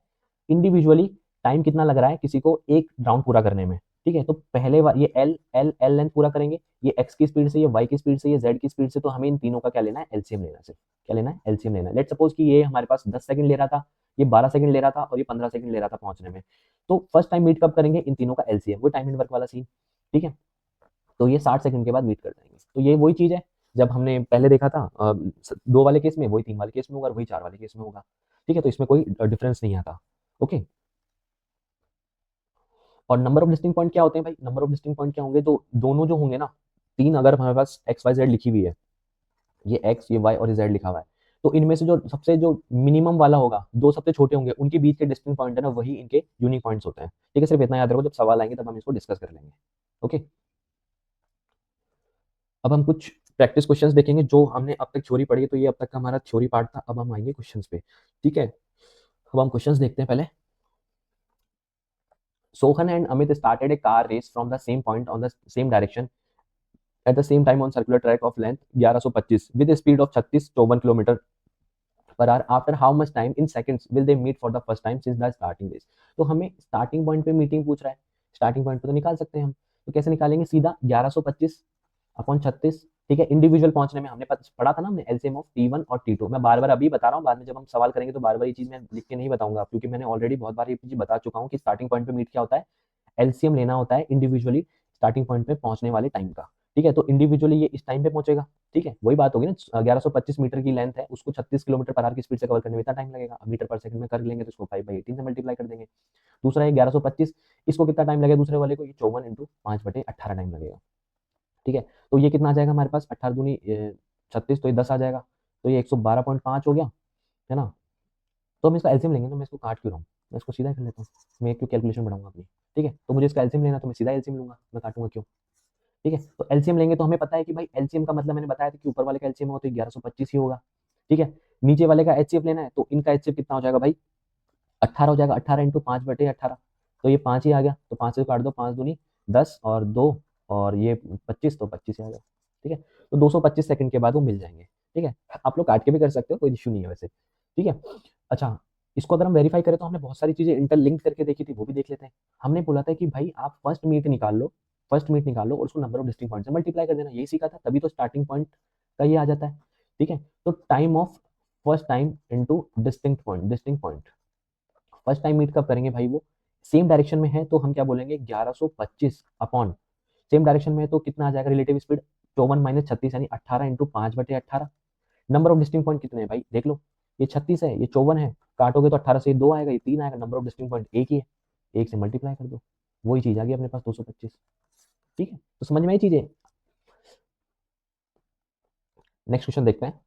इंडिविजुअली टाइम कितना लग रहा है किसी को एक राउंड पूरा करने में, ठीक है। तो पहले ये एल एल एल लेंथ पूरा करेंगे, ये एक्स की स्पीड से, ये वाई की स्पीड से, ये जेड की स्पीड से, तो हमें इन तीनों का क्या लेना है, एलसीएम लेना है, सिर्फ क्या लेना है, एलसीएम लेना है। लेट सपोज कि ये हमारे पास 10 सेकंड ले रहा था, ये 12 सेकंड ले रहा था, और ये 15 सेकंड ले रहा था पहुंचने में। तो फर्स्ट टाइम मीट कब करेंगे इन तीनों का एलसीएम, वो टाइम एंड वर्क वाला सीन, ठीक है। तो ये 60 सेकंड के बाद मीट कर जाएंगे। तो ये वही चीज है जब हमने पहले देखा था, दो वाले केस में, वही तीन वाले केस में होगा, और वही चार वाले केस में होगा, ठीक है। तो इसमें कोई डिफरेंस नहीं आता, ओके। और नंबर ऑफ डिस्टिंक्ट पॉइंट क्या होते हैं भाई, नंबर ऑफ डिस्टिंक्ट पॉइंट क्या होंगे, तो दोनों जो होंगे ना, तीन अगर हमारे पास एक्स वाई जेड लिखी हुई है, ये एक्स ये वाई और ये जेड लिखा हुआ है, तो इनमें से जो सबसे जो मिनिमम वाला होगा, दो सबसे छोटे होंगे, उनके बीच के डिस्टिंक्ट पॉइंट है ना, वही इनके यूनिक पॉइंट्स होते हैं, ठीक है। सिर्फ इतना याद रखो, जब सवाल आएंगे तब हम इसको डिस्कस कर लेंगे, ओके। अब हम कुछ प्रैक्टिस क्वेश्चंस देखेंगे, जो हमने अब तक थ्योरी पढ़ी है, तो ये अब तक का हमारा थ्योरी पार्ट था। अब हम आएंगे क्वेश्चंस पे, ठीक है। अब हम क्वेश्चंस देखते हैं पहले। Sohan and Amit started a car race from the same point on the same direction at the same time on circular track of length 1125 with speed of 36 kilometre per hour. After how much time in seconds will they meet for the first time since the starting race. तो हमें starting point पे meeting पूछ रहा है, starting point पे तो निकाल सकते हैं हम, तो कैसे निकालेंगे, सीधा 1125 अपॉन 36, ठीक है। इंडिविजुअल पहुंचने में हमने पढ़ा था ना हमने, एलसीएम ऑफ टी1 और टी2। मैं बार बार अभी बता रहा हूँ, बाद में जब हम सवाल करेंगे तो बार बार ये चीज मैं लिख के नहीं बताऊंगा, क्योंकि मैंने ऑलरेडी बहुत बार ये चीज बता चुका हूँ कि स्टार्टिंग पॉइंट पे मीट क्या होता है, एलसीएम लेना होता है इंडिविजुअली स्टार्टिंग पॉइंट पे पहुंचने वाले टाइम का, ठीक है। तो इंडिविजुअली ये इस टाइम पे पहुंचेगा, ठीक है, वही बात होगी ना, 1125 मीटर की लेंथ है, उसको 36 किलोमीटर पर आवर की स्पीड से कवर करने में इतना टाइम लगेगा, मीटर पर सेकंड में कर लेंगे तो इसको 5/18 से मल्टीप्लाई कर देंगे। दूसरा है 1125, इसको कितना टाइम लगेगा दूसरे वाले को, ये 54 × 5/18 टाइम लगेगा, ठीक है। तो ये कितना आ जाएगा हमारे पास, 18 दूनी 36, तो ये 10 आ जाएगा, तो ये 112.5 हो गया, है ना। तो हम इसका एलसीएम लेंगे ना, मैं इसको काट क्यों रहा हूँ, मैं इसको सीधा कर लेता हूँ, मैं क्यों कैलकुलेशन बढ़ाऊंगा अपनी, ठीक है। तो मुझे इसका एलसीएम लेना, तो मैं सीधा एलसीएम लूंगा, मैं काटूंगा क्यों, ठीक है। तो एलसीएम लेंगे तो हमें पता है कि भाई एलसीएम का मतलब मैंने बताया था कि ऊपर वाले का एलसीएम होगा तो 1125 ही होगा, ठीक है। नीचे वाले का एचसीएफ लेना है, तो इनका एचसीएफ कितना हो जाएगा भाई, 18 हो जाएगा, 18 × 5/18, तो ये 5 ही आ गया, तो 5 से काट दो, 5 दूनी 10 और 2 और ये 25, तो 25 ही आ गया, ठीक है। तो 225 सेकंड के बाद वो मिल जाएंगे, ठीक है। आप लोग काट के भी कर सकते हो, कोई इश्यू नहीं है वैसे, ठीक है। अच्छा, इसको अगर हम वेरीफाई करें तो हमने बहुत सारी चीजें इंटरलिंक करके देखी थी, वो भी देख लेते हैं। हमने बोला था कि भाई आप फर्स्ट मीट निकाल लो, फर्स्ट मीट निकाल लो और उसको नंबर ऑफ डिस्टिंक्ट पॉइंट से मल्टीप्लाई कर देना, यही सीखा था, तभी तो स्टार्टिंग पॉइंट का ये आ जाता है, ठीक है। तो time of first time into distinct point, first time meet कब करेंगे भाई, वो सेम डायरेक्शन में है तो हम क्या बोलेंगे, 1125 अपॉन, सेम डायरेक्शन में है तो कितना आ जाएगा रिलेटिव स्पीड, 54 - 36 यानी 18 × 5/18। नंबर ऑफ डिस्टिंक्ट पॉइंट कितने हैं भाई देख लो, ये 36 है, ये 54 है, काटोगे तो 18 से 2 आएगा, ये 3 आएगा, नंबर ऑफ डिस्टिंक्ट पॉइंट एक ही है, एक से मल्टीप्लाई कर दो, वही चीज आ गई अपने पास 225, ठीक है। तो समझ में आई चीजें। नेक्स्ट क्वेश्चन देखते हैं।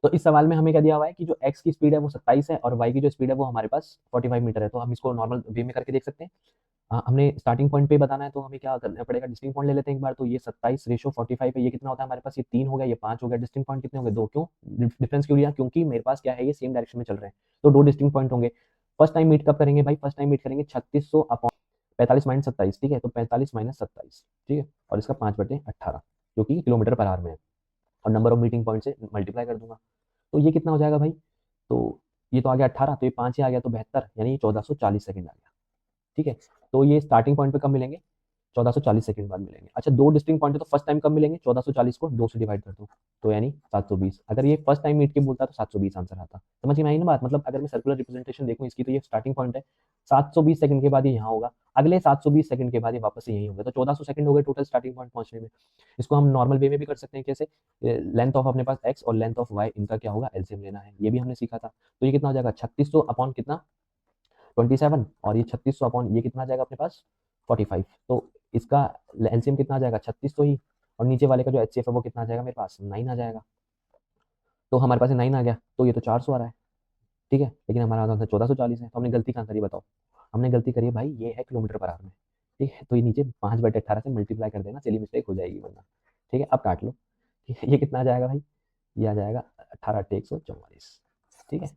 तो इस सवाल में हमें क्या दिया हुआ है कि जो x की स्पीड है वो 27 है और y की जो स्पीड है वो हमारे पास 45 मीटर है। तो हम इसको नॉर्मल वे में करके देख सकते हैं। हमने स्टार्टिंग पॉइंट पे बताना है तो हमें क्या करना पड़ेगा, डिस्टिंक्ट पॉइंट ले लेते हैं एक बार। तो ये 27/45 है, ये कितना होता है हमारे पास, ये 3 हो गया, ये 5 हो गया। डिस्टिंक्ट पॉइंट कितने हो गए, 2, क्यों डिफरेंस क्यों लिया, क्योंकि मेरे पास क्या है, ये सेम डायरेक्शन में चल रहे हैं तो 2 डिस्टिंक्ट पॉइंट होंगे। फर्स्ट टाइम मीट कब करेंगे भाई, फर्स्ट टाइम मीट करेंगे 3600 अपॉन 45 - 27, ठीक है, तो 45 - 27, ठीक है, और इसका 5/18 जो कि किलोमीटर पर आवर में है, और नंबर ऑफ मीटिंग पॉइंट से मल्टीप्लाई कर दूंगा। तो ये कितना हो जाएगा भाई, तो ये तो आ गया 18, तो ये 5 ही आ गया, तो 72, यानी 1440 सेकंड आ गया, ठीक है। तो ये स्टार्टिंग पॉइंट पे कब मिलेंगे, 1440 सेकंड बाद मिलेंगे। अच्छा, दो डिस्टिंक्ट पॉइंट है, तो फर्स्ट टाइम कब मिलेंगे, 1440 को 2 से डिवाइड कर दो, तो यानी 720। अगर ये फर्स्ट टाइम मीट के बोलता तो 720 आंसर आता। समझ में आई ना बात, मतलब अगर मैं सर्कुलर रिप्रेजेंटेशन देखूं इसकी, तो ये स्टार्टिंग पॉइंट है, 720 सेकंड के बाद ये यहाँ होगा, अगले 720 सेकंड के बाद ये वापस से यही होगा, तो 1400 सेकंड हो गए टोटल स्टार्टिंग पॉइंट पहुंचने में। इसको हम नॉर्मल वे में भी कर सकते हैं, कैसे, लेंथ ऑफ अपने पास एक्स और लेंथ ऑफ वाई, इनका क्या होगा, एलसीएम लेना है, ये भी हमने सीखा था। तो ये कितना हो जाएगा, 3600 अपॉन कितना, 27, और ये 3600 अपॉन ये कितना आ जाएगा अपने पास, 45। तो इसका एलसीएम कितना आ जाएगा, 3600 ही, और नीचे वाले का जो एचसीएफ है वो कितना आ जाएगा मेरे पास, 9 आ जाएगा। तो हमारे पास 9 आ गया, तो ये तो 400 आ रहा है, ठीक है, लेकिन हमारा आंसर 1440 है, तो हमने गलती कहाँ करी बताओ, हमने गलती करी है भाई, ये है किलोमीटर पर आवर में, ठीक है, तो ये नीचे 5/18 से मल्टीप्लाई कर देना, चलिए मिस्टेक हो जाएगी वरना, ठीक है, अब काट लो, ठीक है, ये कितना आ जाएगा भाई, ये आ जाएगा 18/144, ठीक है।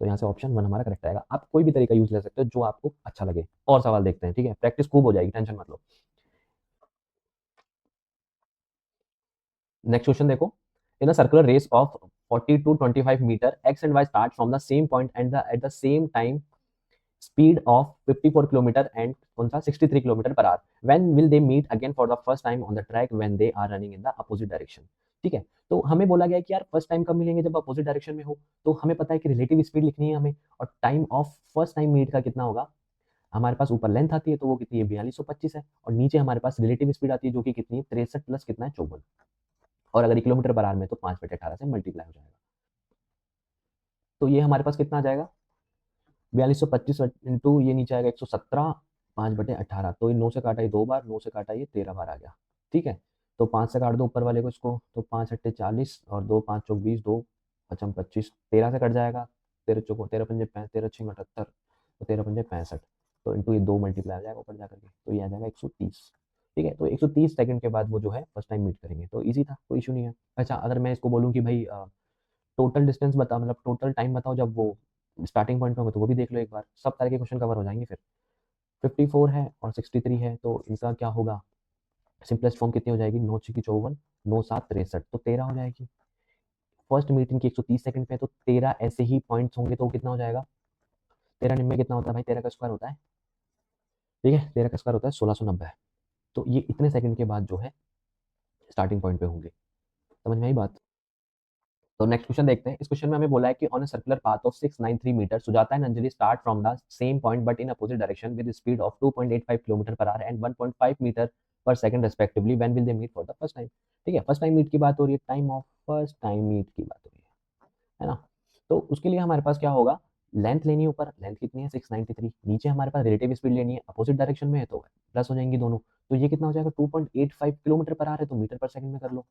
तो यहाँ से ऑप्शन 1 हमारा करेक्ट आएगा। आप कोई भी तरीका यूज ले सकते हो जो आपको अच्छा लगे, और सवाल देखते हैं, ठीक है, प्रैक्टिस खूब हो जाएगी, टेंशन मत लो। नेक्स्ट क्वेश्चन देखो, in a circular race of 40 to 25 metre X and Y start from the same point and the at the same time speed of 54 kilometre and कौन सा 63 kilometre per hour, when will they meet again for the first time on the track when they are running in the opposite direction, ठीक है। तो हमें बोला गया है कि यार फर्स्ट टाइम कब मिलेंगे, जब अपोजिट डायरेक्शन में हो, तो हमें पता है कि रिलेटिव स्पीड लिखनी है हमें, और time of first time meet का कितना होगा, हमारे पास ऊपर लेंथ आती है तो वो कितनी है, 4225 है, और नीचे हमारे पास रिलेटिव स्पीड आती है जो कि कितनी है, 63 प्लस कितना है, 54, और अगर किलोमीटर पर आवर में तो 5/18 से मल्टीप्लाई हो जाएगा। तो ये हमारे पास कितना आ जाएगा, 4225 इंटू ये नीचे आएगा 117, 5/18, तो ये 9 से काटा ये 2 बार, 9 से काटा ये 13 बार आ गया, ठीक है। तो 5 से काट दो ऊपर वाले को इसको, तो 5×8 = 40, और 2×5 = 20, 2×5 = 25, 13 से कट जाएगा, 13×5 = 78, तो 13×5 = 65, तो इंटू ये 2 मल्टीप्लाई आ जाएगा ऊपर जाकर के, तो ये आ जाएगा 130, ठीक है। तो 130 सेकंड के बाद वो जो है फर्स्ट टाइम मीट करेंगे, तो ईजी था, कोई इशू नहीं है। अच्छा, अगर मैं इसको बोलूँ कि भाई टोटल डिस्टेंस बता, मतलब टोटल टाइम बताओ जब वो स्टार्टिंग पॉइंट पे होगा, तो वो भी देख लो एक बार, सब तरह के क्वेश्चन कवर हो जाएंगे फिर। 54 है और 63 है, तो इनका क्या होगा, सिंपलेस्ट फॉर्म कितनी हो जाएगी, 9×6 = 54, 9×7 = 63, तो 13 हो जाएगी। फर्स्ट मीटिंग की 130 सेकंड पे, तो 13 ऐसे ही पॉइंट्स होंगे, तो कितना हो जाएगा, 13 कितना होता है भाई, 13 का स्क्वायर होता है, ठीक है, 13 का स्क्वायर होता है 1690, तो ये इतने सेकंड के बाद जो है स्टार्टिंग पॉइंट पे होंगे। समझ में आई बात। तो नेक्स्ट क्वेश्चन देखते हैं। इस क्वेश्चन में हमें बोला है कि on a circular path of 693 metre Sujata and Anjali start from the same point but in opposite direction with speed of 2.85 kilometre per hour and 1.5 metre per second respectively, when will they meet for the first time, ठीक है, first time meet की बात हो रही है, time of first time meet की बात हो रही है ना। तो उसके लिए हमारे पास क्या होगा, लेंथ लेनी है, ऊपर लेंथ कितनी है 693, नीचे हमारे पास रिलेटिव स्पीड लेनी है, अपोजिट डायरेक्शन में है तो प्लस हो जाएंगी दोनों, तो ये कितना हो जाएगा 2.85 किलोमीटर पर आवर है, तो मीटर पर सेकंड में कर लो,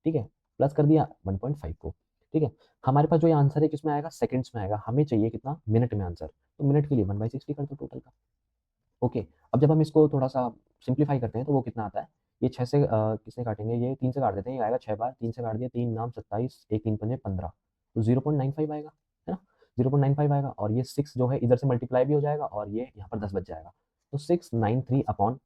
ठीक है, प्लस कर दिया 1.5 को, ठीक है। हमारे पास जो ये आंसर है किसमें आएगा, सेकंड्स में आएगा, हमें चाहिए कितना, मिनट में आंसर, तो मिनट के लिए 1/60 कर दो टोटल का, ओके। अब जब हम इसको थोड़ा सा सिंप्लीफाई करते हैं तो वो कितना आता है, ये 6 से किससे काटेंगे, ये 3 से काट देते हैं, ये आएगा 6 बार, 3 से काट दिया, 3 नाम 27, 1 3 पंजे 15, तो 0.95 आएगा, है ना, 0.95 आएगा, और ये 6 जो है इधर से मल्टीप्लाई भी हो जाएगा, और ये यहाँ पर 10 बच जाएगा, तो 693 अपॉन,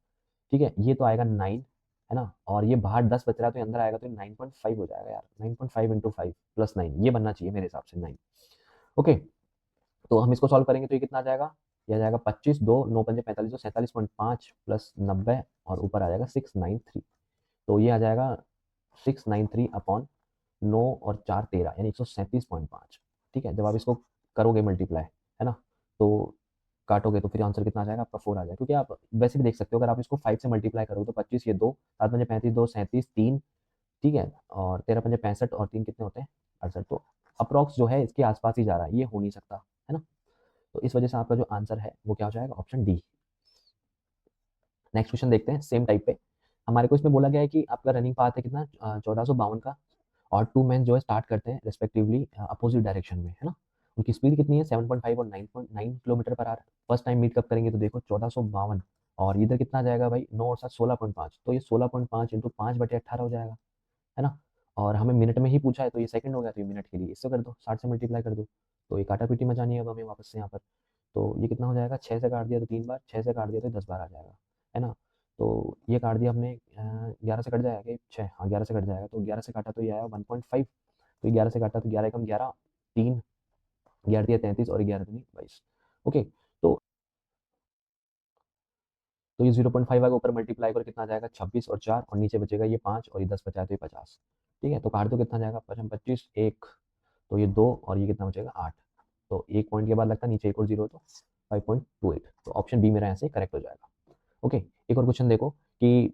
ठीक है, ये तो आएगा 9, है ना, और ये बाहर 10 बच रहा है तो ये अंदर आएगा, तो 9.5 हो जाएगा यार, 9.5 इंटू 5 प्लस 9, ये बनना चाहिए मेरे हिसाब से 9, ओके। तो हम इसको सॉल्व करेंगे तो ये कितना आ जाएगा, ये आ जाएगा 25, 2 9 पंजे 45, तो 47.5 प्लस 90, और ऊपर आ जाएगा 693, तो ये आ जाएगा 693 अपॉन 9 और 4 13, यानी 137.5, ठीक है। जब आप इसको करोगे मल्टीप्लाई, है ना, तो काटोगे तो फिर आंसर कितना आ जाएगा आपका 4 आ जाएगा, क्योंकि आप वैसे भी देख सकते हो, अगर आप इसको 5 से मल्टीप्लाई करोगे तो 25, ये 2 7 पंजे 35, 2 37, 3, ठीक है, और 13 पंजे 65, और 3 कितने होते हैं 68, तो अप्रॉक्स जो है इसके आसपास ही जा रहा है, ये हो नहीं सकता, है ना। तो इस वजह से आपका जो आंसर है वो क्या हो जाएगा, ऑप्शन डी। नेक्स्ट क्वेश्चन देखते हैं सेम टाइप पे। हमारे को इसमें बोला गया है कि आपका रनिंग पाथ है कितना, 1452 का, और टू मैन जो है स्टार्ट करते हैं रेस्पेक्टिवली अपोजिट डायरेक्शन में, है ना। उनकी स्पीड कितनी है 7.5 और 9.9 kilometre per our. First time meet कब करेंगे, तो देखो 1452, और इधर कितना आ जाएगा भाई, 9 और 7 16.5, तो ये 16.5 इंटू 5/18 हो जाएगा, है ना। और हमें मिनट में ही पूछा है, तो ये सेकंड हो गया, तो ये मिनट के लिए इससे कर दो, 60 से मल्टीप्लाई कर दो, तो ये काटा पीटी मचानी है अब हमें वापस से यहाँ पर, तो ये कितना हो जाएगा, 6 से काट दिया तो 3 बार, 6 से काट दिया तो 10 बार आ जाएगा, है ना। तो ये काट दिया हमने, 11 से कट जाएगा कि 6, हाँ 11 से कट जाएगा, तो 11 से काटा तो ये आया 1.5, तो 11 से काटा तो 11 कम 11, 3, 11 दिया 33 और 11 दूनी 22। ओके, तो ये 0.5 आएगा, ऊपर मल्टीप्लाई कर कितना आ जाएगा 26 और 4, और नीचे बचेगा ये 5 और ये 10 बचा है तो ये 50। ठीक है, तो काट दो कितना जाएगा 25, 1, तो ये 2 और ये कितना बचेगा 8। तो एक पॉइंट के बाद लगता है नीचे एक और जीरो, तो 5.28, तो ऑप्शन बी मेरा यहाँ से करेक्ट हो जाएगा। ओके, एक और क्वेश्चन देखो कि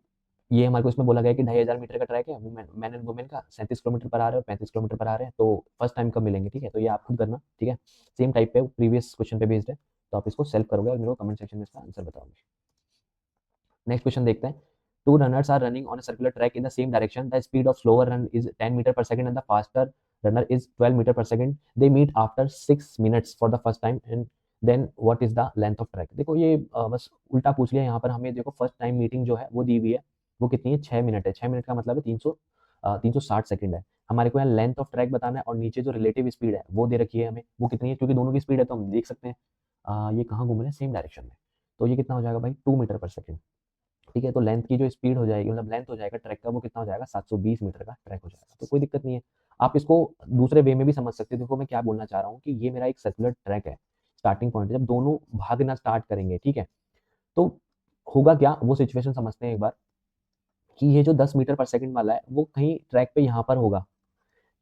ये हमारे को इसमें बोला गया कि 2500 मीटर का ट्रैक है, मैन एंड वुमेन का 37 किलोमीटर पर आ रहे हैं और 35 किलोमीटर पर आ रहे हैं, तो फर्स्ट टाइम कब मिलेंगे। ठीक है, तो ये आप खुद करना, ठीक है, सेम टाइप पे प्रीवियस क्वेश्चन पे बेस्ड है, तो आप इसको सेल्फ करोगे और मेरे को कमेंट सेक्शन में इसका आंसर बताओगे। नेक्स्ट क्वेश्चन देखते हैं। Two runners are running on a circular track in the same direction, the speed of slower run is 10 metre per second and the faster runner is 12 metre per second, they meet after 6 minutes for the first time and then what is the length of track. देखो ये बस उल्टा पूछ लिया यहाँ पर हमें। देखो फर्स्ट टाइम मीटिंग जो है वो दी हुई है, वो कितनी है 6 मिनट है, 6 मिनट का मतलब है 360 सेकंड है। हमारे को यहाँ लेंथ ऑफ ट्रैक बताना है और नीचे जो रिलेटिव स्पीड है वो दे रखी है हमें, वो कितनी है, क्योंकि दोनों की स्पीड है तो हम देख सकते हैं ये कहाँ घूम रहे हैं, सेम डायरेक्शन में। तो ये कितना हो जाएगा भाई 2 मीटर पर सेकंड। ठीक है, तो लेंथ की जो स्पीड हो जाएगी, मतलब लेंथ हो जाएगा ट्रैक का, वो कितना हो जाएगा 720 मीटर का ट्रैक हो जाएगा, तो कोई दिक्कत नहीं है। आप इसको दूसरे वे में भी समझ सकते हो। देखो मैं क्या बोलना चाह रहा हूँ कि ये मेरा एक सर्कुलर ट्रैक है, स्टार्टिंग पॉइंट जब दोनों भागना स्टार्ट करेंगे, ठीक है, तो होगा क्या, वो सिचुएशन समझते हैं एक बार, कि ये जो 10 मीटर पर सेकंड वाला है वो कहीं ट्रैक पे यहाँ पर होगा।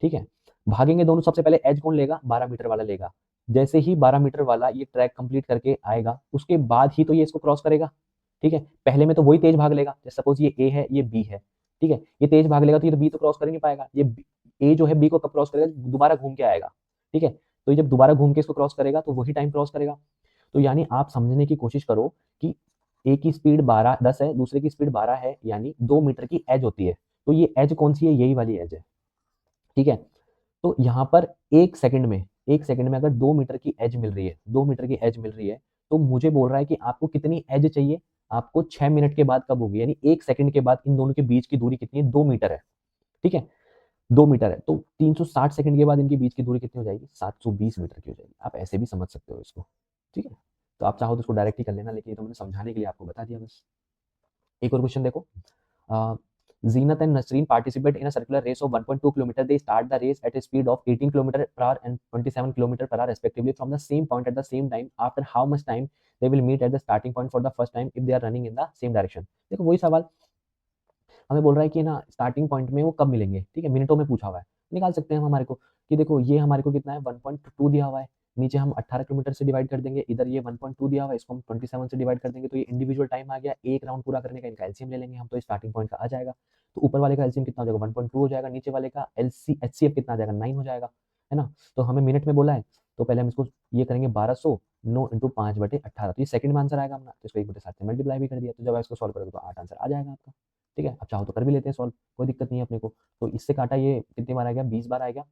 ठीक है, भागेंगे दोनों, सबसे पहले एज कौन लेगा, 12 मीटर वाला लेगा। जैसे ही 12 मीटर वाला ये ट्रैक कंप्लीट करके आएगा उसके बाद ही तो ये इसको क्रॉस करेगा। ठीक है, पहले में तो वही तेज भाग लेगा, जैसे सपोज ये ए है ये बी है, ठीक है, ये तेज भाग लेगा तो ये तो बी तो क्रॉस कर ही नहीं पाएगा, ये ए जो है बी को कब क्रॉस करेगा, दोबारा घूम के आएगा। ठीक है, तो ये जब दोबारा घूम के इसको क्रॉस करेगा तो वही टाइम क्रॉस करेगा। तो यानी आप समझने की कोशिश करो कि एक की स्पीड 10 है, दूसरे की स्पीड 12 है, यानी 2 मीटर की एज होती है, तो ये एज कौन सी है, यही वाली एज है। ठीक है, तो यहाँ पर एक सेकंड में अगर 2 मीटर की एज मिल रही है, 2 मीटर की एज मिल रही है, तो मुझे बोल रहा है कि आपको कितनी एज चाहिए, आपको 6 मिनट के बाद कब होगी, यानी 1 सेकंड के बाद इन दोनों के बीच की दूरी कितनी है, 2 मीटर है। ठीक है, 2 मीटर है, तो 360 सेकंड के बाद इनके बीच की दूरी कितनी हो जाएगी, 720 मीटर की हो जाएगी। आप ऐसे भी समझ सकते हो इसको। ठीक है, तो आप चाहो तो इसको डायरेक्ट ही कर लेना, लेकिन ये तो मैंने समझाने के लिए आपको बता दिया बस। एक और क्वेश्चन देखो। Zenith and Nasreen participate in a circular race of 1.2 km. They start the race at a speed of 18 km per hour and 27 km per hour respectively from the same point at the same time. After how much time they will meet at the starting point for the first time if they are running in the same direction? देखो वही सवाल हमें बोल रहा है कि ना starting point में वो कब मिलेंगे। ठीक है, मिनटों में पूछा हुआ है, निकाल सकते हैं हम हमारे को कि देखो ये हमारे को कितना है 1.2 दिया हुआ है, नीचे हम 18 किलोमीटर से डिवाइड कर देंगे, इधर ये 1.2 दिया हुआ है, इसको हम 27 से डिवाइड कर देंगे, तो ये इंडिविजुअल टाइम आ गया, एक राउंड पूरा करने का इनका एलसीएम ले लेंगे हम, तो स्टार्टिंग पॉइंट का आ जाएगा। तो ऊपर वाले का एलसीएम कितना हो जाएगा 1.2 हो जाएगा, नीचे वाले का एचसीएफ कितना आ जाएगा 9 हो जाएगा, है ना। तो हमें मिनट में बोला है, तो पहले हम इसको ये करेंगे 1200 9 इंटू 5/18, तो ये सेकंड में आंसर आएगा अपना, तो इसको 1/7 से मल्टीप्लाई भी कर दिया, तो जब आप इसको सॉल्व करोगे तो 8 आंसर आ जाएगा आपका। ठीक है, अब चाहो तो कर भी लेते हैं सॉल्व, कोई दिक्कत नहीं है अपने को। तो इससे काटा ये कितनी बार आ गया 20 बार आ गया,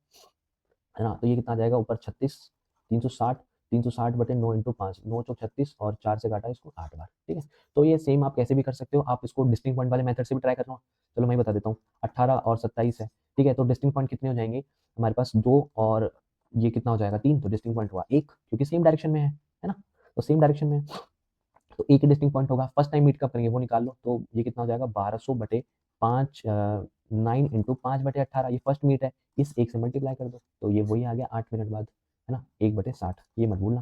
है ना। तो ये कितना आ जाएगा ऊपर 36, 360, 360/9 इंटू 5, 9 चौक 36 और 4 से काटा इसको 8 बार। ठीक है, तो ये सेम आप कैसे भी कर सकते हो, आप इसको डिस्टिंक्ट पॉइंट वाले मेथड से भी ट्राई कर लो। चलो मैं बता देता हूँ, 18 और 27 है। ठीक है, तो डिस्टिंक्ट पॉइंट कितने हो जाएंगे हमारे पास 2 और ये कितना हो जाएगा 3, तो डिस्टिंक्ट पॉइंट हुआ 1, क्योंकि सेम डायरेक्शन में है ना, तो सेम डायरेक्शन में तो एक डिस्टिंक्ट पॉइंट होगा। फर्स्ट टाइम मीट कब करेंगे वो निकाल लो, तो ये कितना हो जाएगा 1200/5 9 इंटू 5/18, ये फर्स्ट मीट है, इस एक से मल्टीप्लाई कर दो, तो ये वही आ गया 8 मिनट बाद, है ना, 1/60, ये मत भूलना।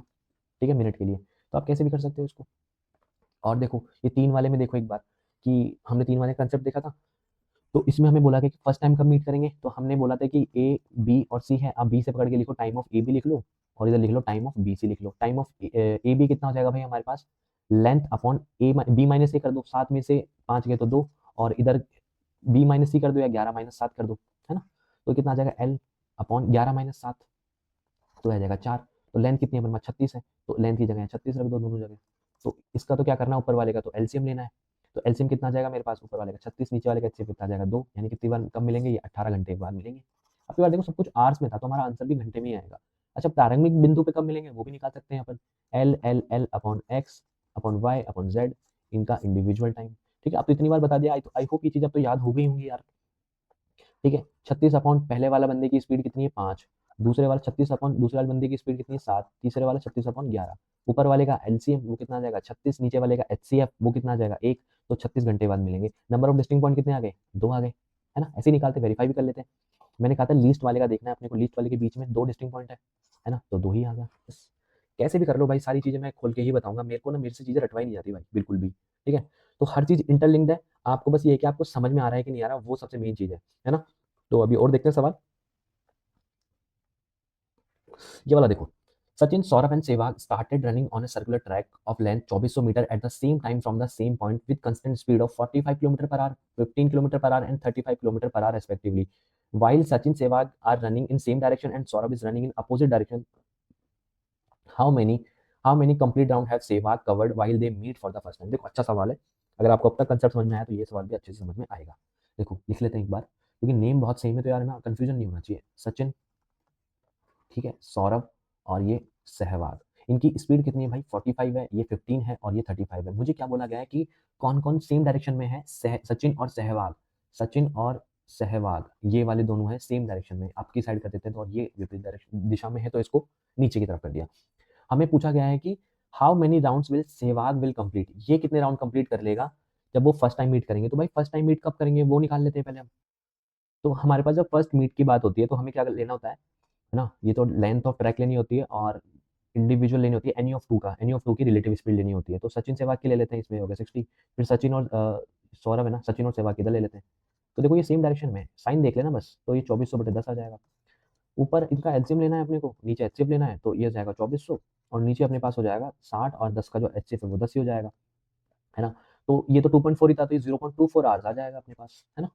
ठीक है, मिनट के लिए तो आप कैसे भी कर सकते हो इसको। और देखो ये 3 वाले में देखो एक बार कि हमने 3 वाले कंसेप्ट देखा था, तो इसमें हमें बोला कि फर्स्ट टाइम कब मीट करेंगे, तो हमने बोला था कि ए बी और सी है, आप बी से पकड़ के लिखो टाइम ऑफ ए बी लिख लो, और इधर लिख लो टाइम ऑफ बी सी लिख लो। टाइम ऑफ ए बी कितना हो जाएगा भाई हमारे पास, length upon A B minus A कर दो, 7 में से 5 गए तो 2, और इधर बी माइनस सी कर दो या 11-7 कर दो, है ना। तो कितना आ जाएगा एल अपॉन 11-7, तो आ जाएगा 4। तो लेंथ कितनी है हमारे पास 36 है, तो लेंथ की जगह 36 रख दो दोनों जगह। तो इसका तो क्या करना है ऊपर वाले का तो एलसीएम लेना है, तो एलसीएम कितना आ जाएगा मेरे पास, ऊपर वाले का 36, नीचे वाले का एचसीएफ कितना आ जाएगा 2, यानी कितनी बार कब मिलेंगे, ये 18 घंटे के बाद मिलेंगे। अब की बार देखो सब कुछ आवर्स में था, तो हमारा आंसर भी घंटे में ही आएगा। अच्छा, प्रारंभिक बिंदु पे कब मिलेंगे वो भी निकाल सकते हैं अपन, L L L upon X upon Y upon Z, इनका इंडिविजुअल टाइम। ठीक है, अब तो इतनी बार बता दिया, आई होप ये चीज अब तो याद हो गई होंगी यार। ठीक है, 36 अपॉन पहले वाला बंदे की स्पीड कितनी है 5, दूसरे वाला 36 अपॉन दूसरे वाले बंदे की स्पीड कितनी है 7, तीसरे वाला 36 अपॉन 11, ऊपर वाले का एलसीएम वो कितना आ जाएगा 36, नीचे वाले का एचसीएफ वो कितना आ जाएगा 1, तो 36 घंटे बाद मिलेंगे। नंबर ऑफ डिस्टिंक्ट पॉइंट कितने आ गए, 2 आ गए, है ना। ऐसे ही निकालते वेरीफाई भी कर लेते हैं। मैंने कहा था लीस्ट वाले का देखना है अपने को, लीस्ट वाले के बीच में 2 डिस्टिंक्ट पॉइंट है ना, तो 2 ही आ गया बस। कैसे भी कर लो भाई, सारी चीज़ें मैं खोल के ही बताऊंगा, मेरे से चीज़ें रटवाई नहीं जाती भाई बिल्कुल भी, ठीक है। तो हर चीज़ इंटरलिंक्ड है, आपको बस ये है कि आपको समझ में आ रहा है कि नहीं आ रहा, वो सबसे मेन चीज़ है ना। तो अभी और देखते हैं सवाल। ये वाला देखो, Sachin, Saurabh and Sehwag started running on a circular track of length 2400 metre at the same time from the same point with constant speed of 45 km per hour, 15 km per hour and 35 km per hour respectively. While Sachin Sehwag are running in same direction and Saurabh is running in opposite direction, how many how many complete round have Sehwag covered while they meet for the first time? देखो अच्छा सवाल है, अगर आपको अब तक concept समझ में आया तो ये सवाल भी अच्छे से समझ में आएगा। देखो लिख लेते हैं एक बार, क्योंकि नेम बहुत सेम है तो यार ना कंफ्यूजन नहीं होना चाहिए। सचिन, ठीक है, सौरभ और ये सहवाग, इनकी स्पीड कितनी है भाई 45 है, ये 15 है और ये 35 है। मुझे क्या बोला गया है कि कौन कौन सेम डायरेक्शन में है, सचिन और सहवाग, सचिन और सहवाग ये वाले दोनों हैं सेम डायरेक्शन में, आपकी साइड कर देते हैं तो, और ये विपरीत डायरेक्शन दिशा में है तो इसको नीचे की तरफ कर दिया। हमें पूछा गया है कि how many rounds will Sehwag will complete, ये कितने राउंड कंप्लीट कर लेगा जब वो फर्स्ट टाइम मीट करेंगे। तो भाई फर्स्ट टाइम मीट कब करेंगे वो निकाल लेते हैं पहले हम। तो हमारे पास जब फर्स्ट मीट की बात होती है तो हमें क्या लेना होता है ना, ये तो लेंथ ऑफ ट्रैक लेनी होती है और इंडिविजुअल लेनी होती है एनी ऑफ टू का, एनी ऑफ टू की रिलेटिव स्पीड लेनी होती है। तो सचिन सहवाग की ले लेते हैं, इसमें हो गया 60, फिर सचिन और सौरभ है ना, सचिन और सहवाग इधर ले लेते हैं। तो देखो ये सेम डायरेक्शन में साइन देख लेना बस, तो ये 2400/10 आ जाएगा। ऊपर इनका एलसीएम लेना है अपने को, नीचे एचसीएफ लेना है, तो ये हो जाएगा 2400 और नीचे अपने पास हो जाएगा 60 और 10 का जो एचसीएफ है वो 10 ही हो जाएगा, है ना। तो ये तो 2.4 ही था, तो ये 0.24 आवर्स आ जाएगा अपने पास, है ना।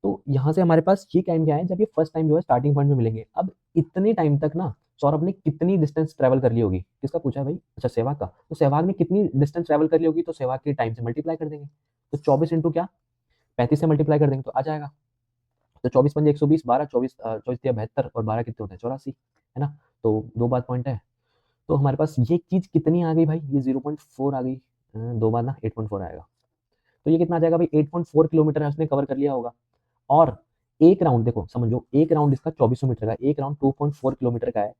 तो यहाँ से हमारे पास ये टाइम क्या है, जब ये फर्स्ट टाइम जो है स्टार्टिंग पॉइंट में मिलेंगे। अब इतने टाइम तक ना सौरभ ने कितनी डिस्टेंस ट्रेवल कर ली होगी, किसका पूछा है भाई, अच्छा सहवाग का। तो सहवाग ने कितनी डिस्टेंस ट्रेवल कर ली होगी, तो सहवाग के टाइम से मल्टीप्लाई कर देंगे। तो 24 इंटू क्या 35 से मल्टीप्लाई कर देंगे तो आ जाएगा। तो 24 पंजे 120, 12 24 24 दिया 72 और 12 कितने होते हैं 84, है ना। तो 2 बात पॉइंट है। तो हमारे पास ये चीज कितनी आ गई भाई, ये 0.4 आ गई, 2 बार ना 8.4 आएगा। तो ये कितना आ जाएगा भाई 8.4 किलोमीटर है उसने कवर कर लिया होगा। और एक राउंड देखो समझो, एक राउंड इसका 2400 मीटर का, एक राउंड 2.4 किलोमीटर का है।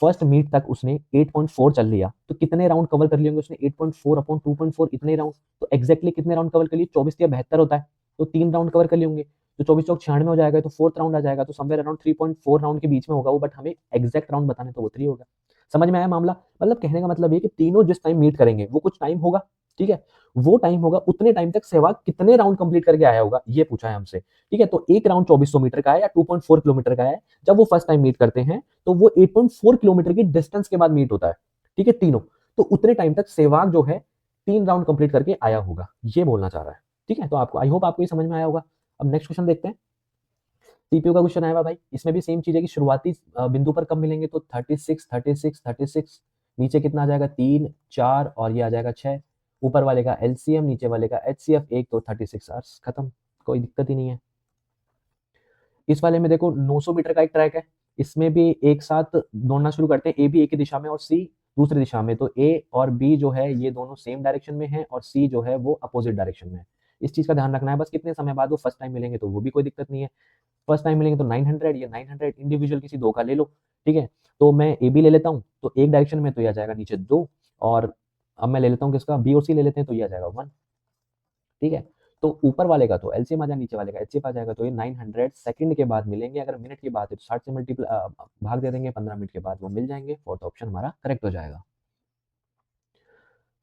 फर्स्ट मीट तक उसने 8.4 चल लिया, तो कितने राउंड कवर कर लिए होंगे उसने 8.4 अपॉन 2.4 इतने राउंड। तो एक्जैक्टली कितने राउंड कवर कर लिए, 24 या 72 होता है, तो 3 राउंड कवर कर लिए होंगे। तो 24 चौक 96 हो जाएगा, तो फोर्थ राउंड आ जाएगा, तो समवेयर अराउंड 3.4 राउंड के बीच में होगा वो, बट हमें एग्जैक्ट राउंड बताने तो वो 3 होगा। समझ में आया मामला, मतलब कहने का मतलब ये कि तीनों जिस टाइम मीट करेंगे वो कुछ टाइम होगा, ठीक है, वो टाइम होगा, उतने टाइम तक सहवाग कितने राउंड कंप्लीट करके आया होगा ये पूछा है हमसे, ठीक है। तो एक राउंड 2400 मीटर का है या 2.4 किलोमीटर का है, जब वो फर्स्ट टाइम मीट करते हैं तो वो 8.4 किलोमीटर की डिस्टेंस के बाद मीट होता है, ठीक है, तीनों। तो उतने टाइम तक सहवाग जो है 3 राउंड कंप्लीट करके आया होगा, ये बोलना चाह रहा है, ठीक है। तो आपको आई होप आपको ये समझ में आया होगा। अब नेक्स्ट क्वेश्चन देखते हैं। सीपीयू का क्वेश्चन आया हुआ भाई, इसमें भी सेम चीज है कि शुरुआती बिंदु पर कब मिलेंगे, तो 36 36 36, नीचे कितना आ जाएगा 3 4 और ये आ जाएगा 6, ऊपर वाले का एलसीएम नीचे वाले का एचसीएफ 1, तो 36 आवर्स खत्म, कोई दिक्कत ही नहीं है। इस वाले में देखो 900 मीटर का एक ट्रैक है, इसमें भी एक साथ दौड़ना शुरू करते हैं, ए भी एक ही दिशा में और सी दूसरी दिशा में। तो ए और बी जो है ये दोनों सेम डायरेक्शन में है और सी जो है वो अपोजिट डायरेक्शन में है। इस चीज का ध्यान रखना है बस, कितने समय बाद वो फर्स्ट टाइम मिलेंगे तो वो भी कोई दिक्कत नहीं है। फर्स्ट टाइम मिलेंगे तो 900, ये 900 इंडिविजुअल किसी दो का ले लो, ठीक है। तो मैं ए बी ले लेता हूँ, तो एक डायरेक्शन में तो ये आ जाएगा नीचे 2, और अब मैं ले लेता हूँ किसका, बी और सी ले लेते हैं, तो ये आ जाएगा 1, ठीक है। तो ऊपर वाले का तो एलसीएम आ जाएगा, नीचे वाले का एचसीएफ आ जाएगा, तो ये 900 सेकंड के बाद मिलेंगे। अगर मिनट की बात है तो 60 से मल्टीप्लाई भाग दे देंगे, 15 मिनट के बाद वो मिल जाएंगे। फोर्थ ऑप्शन हमारा करेक्ट हो जाएगा।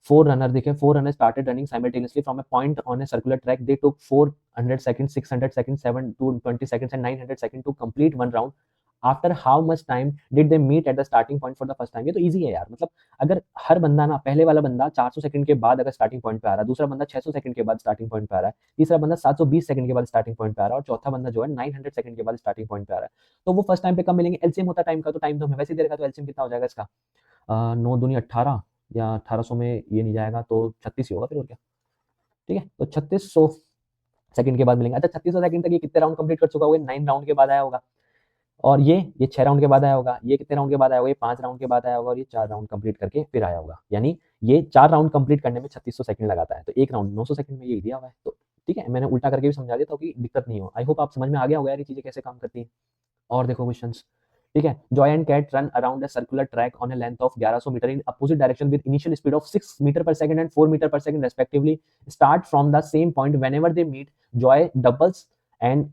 फोर रनर देखें, four runner started running simultaneously from a point on a circular track, they took 400 seconds, 600 seconds, 720 seconds and 900 seconds to complete one round. After how much time did they meet at the starting point for the first time. ये तो easy है यार, मतलब अगर हर बंदा ना, पहले वाला बंदा 400 सेकंड के बाद अगर स्टार्टिंग पॉइंट पे आ रहा है, दूसरा बंदा 600 सेकंड के बाद स्टार्टिंग पॉइंट पे आ रहा है, तीसरा बंदा 720 सेकंड के बाद स्टार्टिंग पॉइंट पे आ रहा है, और चौथा बंदा जो है 900 सेकंड के बाद स्टार्टिंग पॉइंट पे आ रहा है, तो वो फर्स्ट टाइम पे कब मिलेंगे। एलसीएम होता है टाइम का, तो टाइम तो हमें वैसे ही दे रखा, तो एलसीएम कितना हो जाएगा इसका, 9 दूनी 18 या 1800 में ये नहीं जाएगा तो 36 ही होगा फिर, और क्या, ठीक है। तो 3600 सेकंड के बाद मिलेंगे। अच्छा 3600 सेकंड तक ये कितने राउंड कंप्लीट कर चुका होगा, 9 राउंड के बाद आया होगा, और ये 6 राउंड के बाद आया होगा, ये कितने राउंड के बाद आया होगा, ये 5 राउंड के बाद आया होगा, और ये 4 राउंड कंप्लीट करके फिर आया होगा। यानी ये 4 राउंड कंप्लीट करने में 3600 सेकंड लगाता है, तो एक राउंड 900 सेकंड में ये दिया हुआ है। तो ठीक है, मैंने उल्टा करके भी समझा दिया ताकि दिक्कत नहीं हो। आई होप आप समझ में आ गया होगा यार ये चीजें कैसे काम करती हैं। और देखो क्वेश्चंस, ठीक है। जॉय and Kat run around a circular track on a length of 1100 metre in opposite direction with initial speed of 6 metre per second and 4 metre per second respectively start from the same point whenever they meet Joy doubles and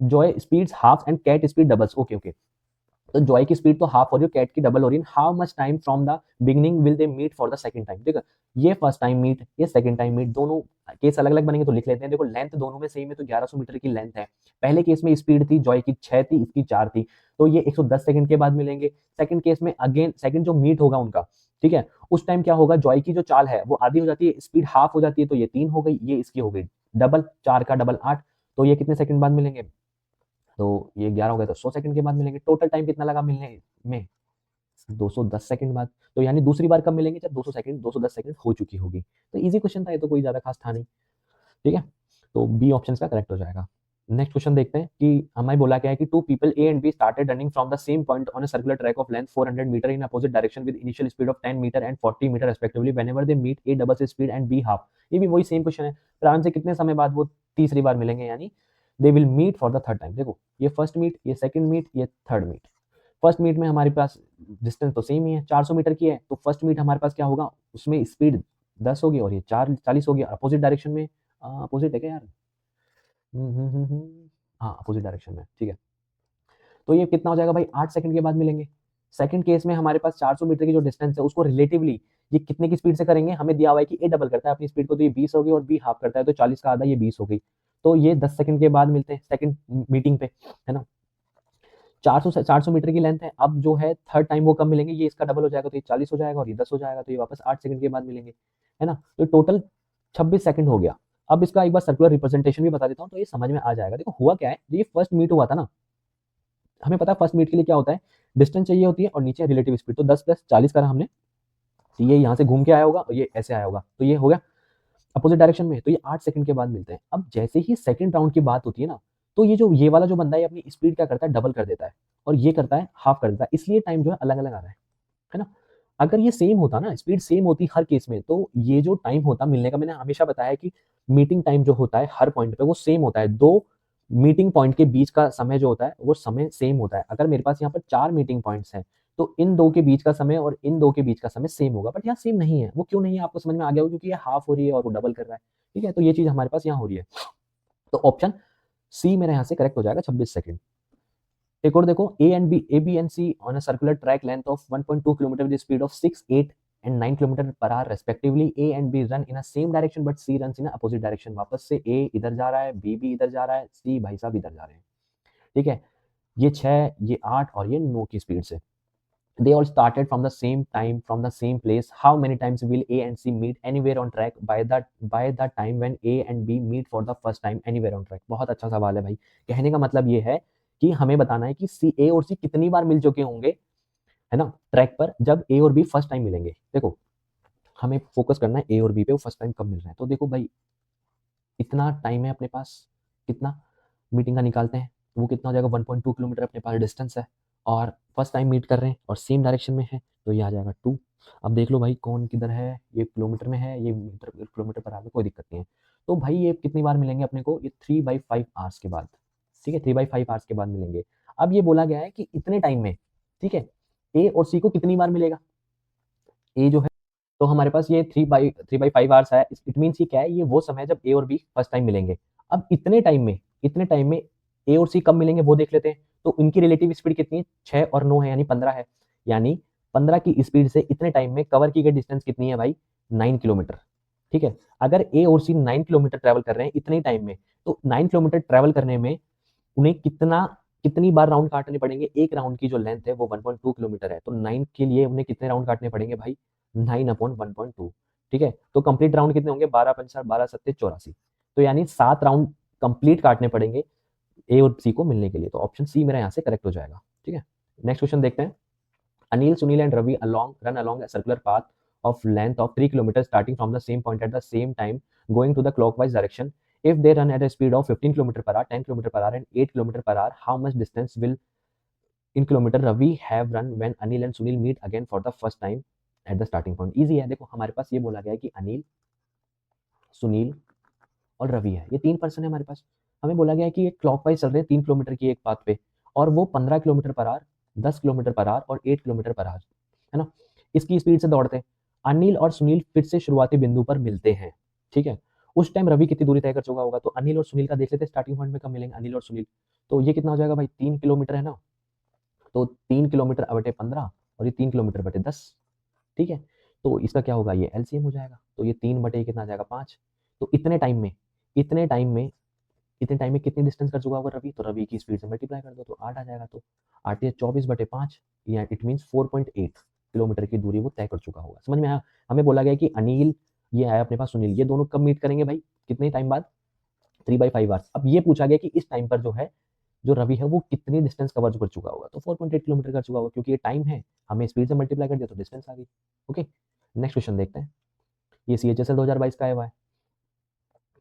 Joy speeds half and Kat speed doubles. Okay okay, तो Joy की speed तो half हो रही है, Kat की double हो रही है। How much time from the beginning will they meet for the second time. देखो ये फर्स्ट टाइम मीट, ये सेकंड टाइम मीट, दोनों केस अलग अलग बनेंगे तो लिख लेते हैं। देखो लेंथ दोनों में सेम है तो 1100 मीटर की लेंथ है। पहले केस में स्पीड थी जॉय की 6 थी, इसकी 4 थी, तो ये 110 सेकंड के बाद मिलेंगे। सेकंड केस में अगेन सेकंड जो मीट होगा उनका, ठीक है, उस टाइम क्या होगा, जॉय की जो चाल है वो आधी हो जाती है, स्पीड हाफ हो जाती है, तो ये 3 हो गई, ये इसकी हो गई डबल, 4 का डबल 8, तो ये कितने सेकंड बाद मिलेंगे, तो ये 11 हो गए तो 100 सेकंड के बाद मिलेंगे। टोटल टाइम कितना लगा मिलने में, 210 सेकंड बाद। तो यानी दूसरी बार कब मिलेंगे, जब 200 सेकंड 210 सेकंड हो चुकी होगी। तो इजी क्वेश्चन था ये, तो कोई ज्यादा खास था नहीं। ठीक है, तो बी ऑप्शन का करेक्ट हो जाएगा। नेक्स्ट क्वेश्चन देखते हैं कि हमें बोला क्या है कि two people A and B started running from the same point on a circular track of length 400 metre in opposite direction with initial speed of 10 metre and 40 metre respectively whenever they meet A double speed and B half. ये भी वही same question है, प्रारंभ से कितने समय बाद वो तीसरी बार मिलेंगे, यानी they will meet for the third time. देखो ये फर्स्ट मीट, ये सेकंड मीट, ये थर्ड मीट। फर्स्ट मीट में हमारे पास डिस्टेंस तो सेम ही है, 400 मीटर की है, तो फर्स्ट मीट हमारे पास क्या होगा, उसमें स्पीड 10 होगी और ये 40 होगी। अपोजिट डायरेक्शन में, अपोजिट है क्या यार, हाँ अपोजिट डायरेक्शन में, ठीक है। तो ये कितना हो जाएगा भाई, 8 सेकंड के बाद मिलेंगे। सेकंड केस में हमारे पास 400 मीटर की जो डिस्टेंस है उसको रिलेटिवली ये कितने की स्पीड से करेंगे, हमें दिया हुआ है कि ए डबल करता है अपनी स्पीड को, तो ये 20 होगी, और बी हाफ करता है तो 40 का आधा, ये 20 हो गई। तो ये 10 सेकंड के बाद मिलते हैं सेकंड मीटिंग पे, है ना। 400 मीटर की लेंथ है, अब जो है थर्ड टाइम वो कब मिलेंगे, ये इसका डबल हो जाएगा तो ये 40 हो जाएगा और ये 10 हो जाएगा, तो ये वापस 8 सेकंड के बाद मिलेंगे, है ना। तो टोटल 26 सेकंड हो गया। अब इसका एक बार सर्कुलर रिप्रेजेंटेशन भी बता देता हूँ तो ये समझ में आ जाएगा। देखो हुआ क्या है, ये फर्स्ट मीट हुआ था ना, हमें पता है फर्स्ट मीट के लिए क्या होता है, डिस्टेंस चाहिए होती है और नीचे रिलेटिव स्पीड, तो 10 प्लस 40 करा हमने, तो ये यहाँ से घूम के आया होगा और ये ऐसे आया होगा, तो ये हो गया अपोजिट डायरेक्शन में, तो ये 8 सेकंड के बाद मिलते हैं। अब जैसे ही सेकंड राउंड की बात होती है ना, तो ये वाला जो बंदा है अपनी स्पीड क्या करता है, डबल कर देता है, और ये करता है हाफ कर देता है, इसलिए टाइम जो है अलग अलग आ रहा है ना। अगर ये सेम होता ना, स्पीड सेम होती हर केस में, तो ये जो टाइम होता मिलने का, मैंने हमेशा बताया कि मीटिंग टाइम जो होता है हर पॉइंट पे वो सेम होता है। दो मीटिंग पॉइंट के बीच का समय जो होता है वो समय सेम होता है। अगर मेरे पास यहाँ पर 4 मीटिंग पॉइंट्स हैं तो इन दो के बीच का समय और इन दो के बीच का समय सेम होगा, बट यहाँ सेम नहीं है। वो क्यों नहीं है आपको समझ में आ गया होगा, क्योंकि ये हाफ हो रही है और वो डबल कर रहा है। ठीक है, तो ये चीज हमारे पास यहाँ हो रही है, तो ऑप्शन सी मेरा यहाँ से करेक्ट हो जाएगा, 26 सेकंड। एक और देखो, A B and C on a circular track length of 1.2 kilometre with speed of 6, 8 and 9 kilometre per hour respectively, A and B run in a same direction but C run in opposite direction. वापस से ए इधर जा रहा है, B भी इधर जा रहा है, सी भाई साहब इधर जा रहे हैं। ठीक है, ये 6, ये 8 और ये 9 की स्पीड से। They all started from the same time, from the same place. How many times will A and C meet anywhere on track by the time when A and B meet for the first time anywhere on track? बहुत अच्छा सवाल है भाई। कहने का मतलब ये है कि हमें बताना है कि A और C कितनी बार मिल चुके होंगे, है ना, ट्रैक पर, जब A और B फर्स्ट टाइम मिलेंगे। देखो हमें फोकस करना है A और B पे, वो फर्स्ट टाइम कब मिल रहे हैं। तो देखो भाई इतना टाइम है अपने पास, कितना मीटिंग का निकालते हैं, वो कितना हो जाएगा, 1.2 किलोमीटर अपने पास डिस्टेंस है, और फर्स्ट टाइम मीट कर रहे हैं और सेम डायरेक्शन में है, तो ये आ जाएगा 2। अब देख लो भाई कौन किधर है, ये किलोमीटर में है, ये मीटर किलोमीटर पर आवर में, कोई दिक्कत नहीं है। तो भाई ये कितनी बार मिलेंगे अपने को, ये 3/5 आवर्स के बाद। ठीक है, 3/5 आवर्स के बाद मिलेंगे। अब ये बोला गया है कि इतने टाइम में, ठीक है, ए और सी को कितनी बार मिलेगा, ए जो है, तो हमारे पास ये 3/5 आवर्स है। इट मीन्स ये क्या है, ये वो समय है जब ए और बी फर्स्ट टाइम मिलेंगे। अब इतने टाइम में ए और सी कब मिलेंगे वो देख लेते हैं। तो इनकी रिलेटिव स्पीड कितनी है, 6 और 9 है, यानी 15 है। यानी 15 की स्पीड से इतने टाइम में कवर की गई डिस्टेंस कितनी है भाई, 9 किलोमीटर। ठीक है, अगर ए और सी 9 किलोमीटर ट्रेवल कर रहे हैं इतने टाइम में, तो 9 किलोमीटर ट्रेवल करने में उन्हें कितनी बार राउंड काटने पड़ेंगे। एक राउंड की जो लेंथ है वो 1.2 किलोमीटर है, तो 9 के लिए उन्हें कितने राउंड काटने पड़ेंगे भाई, 9/1.2। ठीक है, तो कंप्लीट राउंड कितने होंगे, 12 पंचा 12 सत्ते 84, तो यानी 7 राउंड कंप्लीट काटने पड़ेंगे ए और सी को मिलने के लिए। तो ऑप्शन सी मेरा यहाँ से करेक्ट हो जाएगा। ठीक है, नेक्स्ट क्वेश्चन देखते हैं। Anil, Sunil, and Ravi run along a circular path of length of 3 kilometers starting from the same point at the same time, going to the clockwise direction. If they run at a speed of 15 km per hour, 10 km per hour, and 8 km per hour, how much distance will in kilometer Ravi have run when Anil and Sunil meet again for the first time at the starting point? Easy है, देखो हमारे पास ये बोला गया है कि अनिल, सुनील और रवि है, ये 3 पर्सन है हमारे पास। हमें बोला गया है कि ये क्लॉकवाइज चल रहे हैं 3 किलोमीटर की एक पाथ पे, और वो 15 kilometre per our 10 kilometre per our और 8 किलोमीटर पर आवर, है ना, इसकी स्पीड से दौड़ते हैं। अनिल और सुनील फिर से शुरुआती बिंदु पर मिलते हैं, ठीक है। उस टाइम रवि कितनी दूरी तय कर चुका होगा, तो अनिल और सुनील का देख लेते हैं स्टार्टिंग पॉइंट में कब मिलेंगे अनिल और सुनील। तो ये कितना हो जाएगा भाई, 3 किलोमीटर है ना, तो 3 किलोमीटर बटे 15 और ये 3 किलोमीटर बटे 10, ठीक है। तो इसका क्या होगा, ये एलसीएम हो जाएगा, तो ये 3 बटे कितना आ जाएगा 5। तो इतने टाइम में इतने टाइम में कितनी डिस्टेंस कर चुका होगा रवि, तो रवि की स्पीड से मल्टीप्लाई कर दो तो 8 आ जाएगा। तो 8 या 24/5, या इट मीन्स 4.8 किलोमीटर की दूरी वो तय कर चुका होगा। समझ में आया। हमें बोला गया कि अनिल, ये आया अपने पास सुनील, ये दोनों कब मीट करेंगे भाई, कितने टाइम बाद, 3/5 आवर्स। अब ये पूछा गया कि इस टाइम पर जो है, जो रवि है वो कितनी डिस्टेंस कवर कर चुका होगा, तो 4.8 किलोमीटर कर चुका होगा, क्योंकि ये टाइम है, हमें स्पीड से मल्टीप्लाई कर दिया तो डिस्टेंस आ गई। ओके, नेक्स्ट क्वेश्चन देखते हैं। ये CHSL 2022 का आया हुआ है,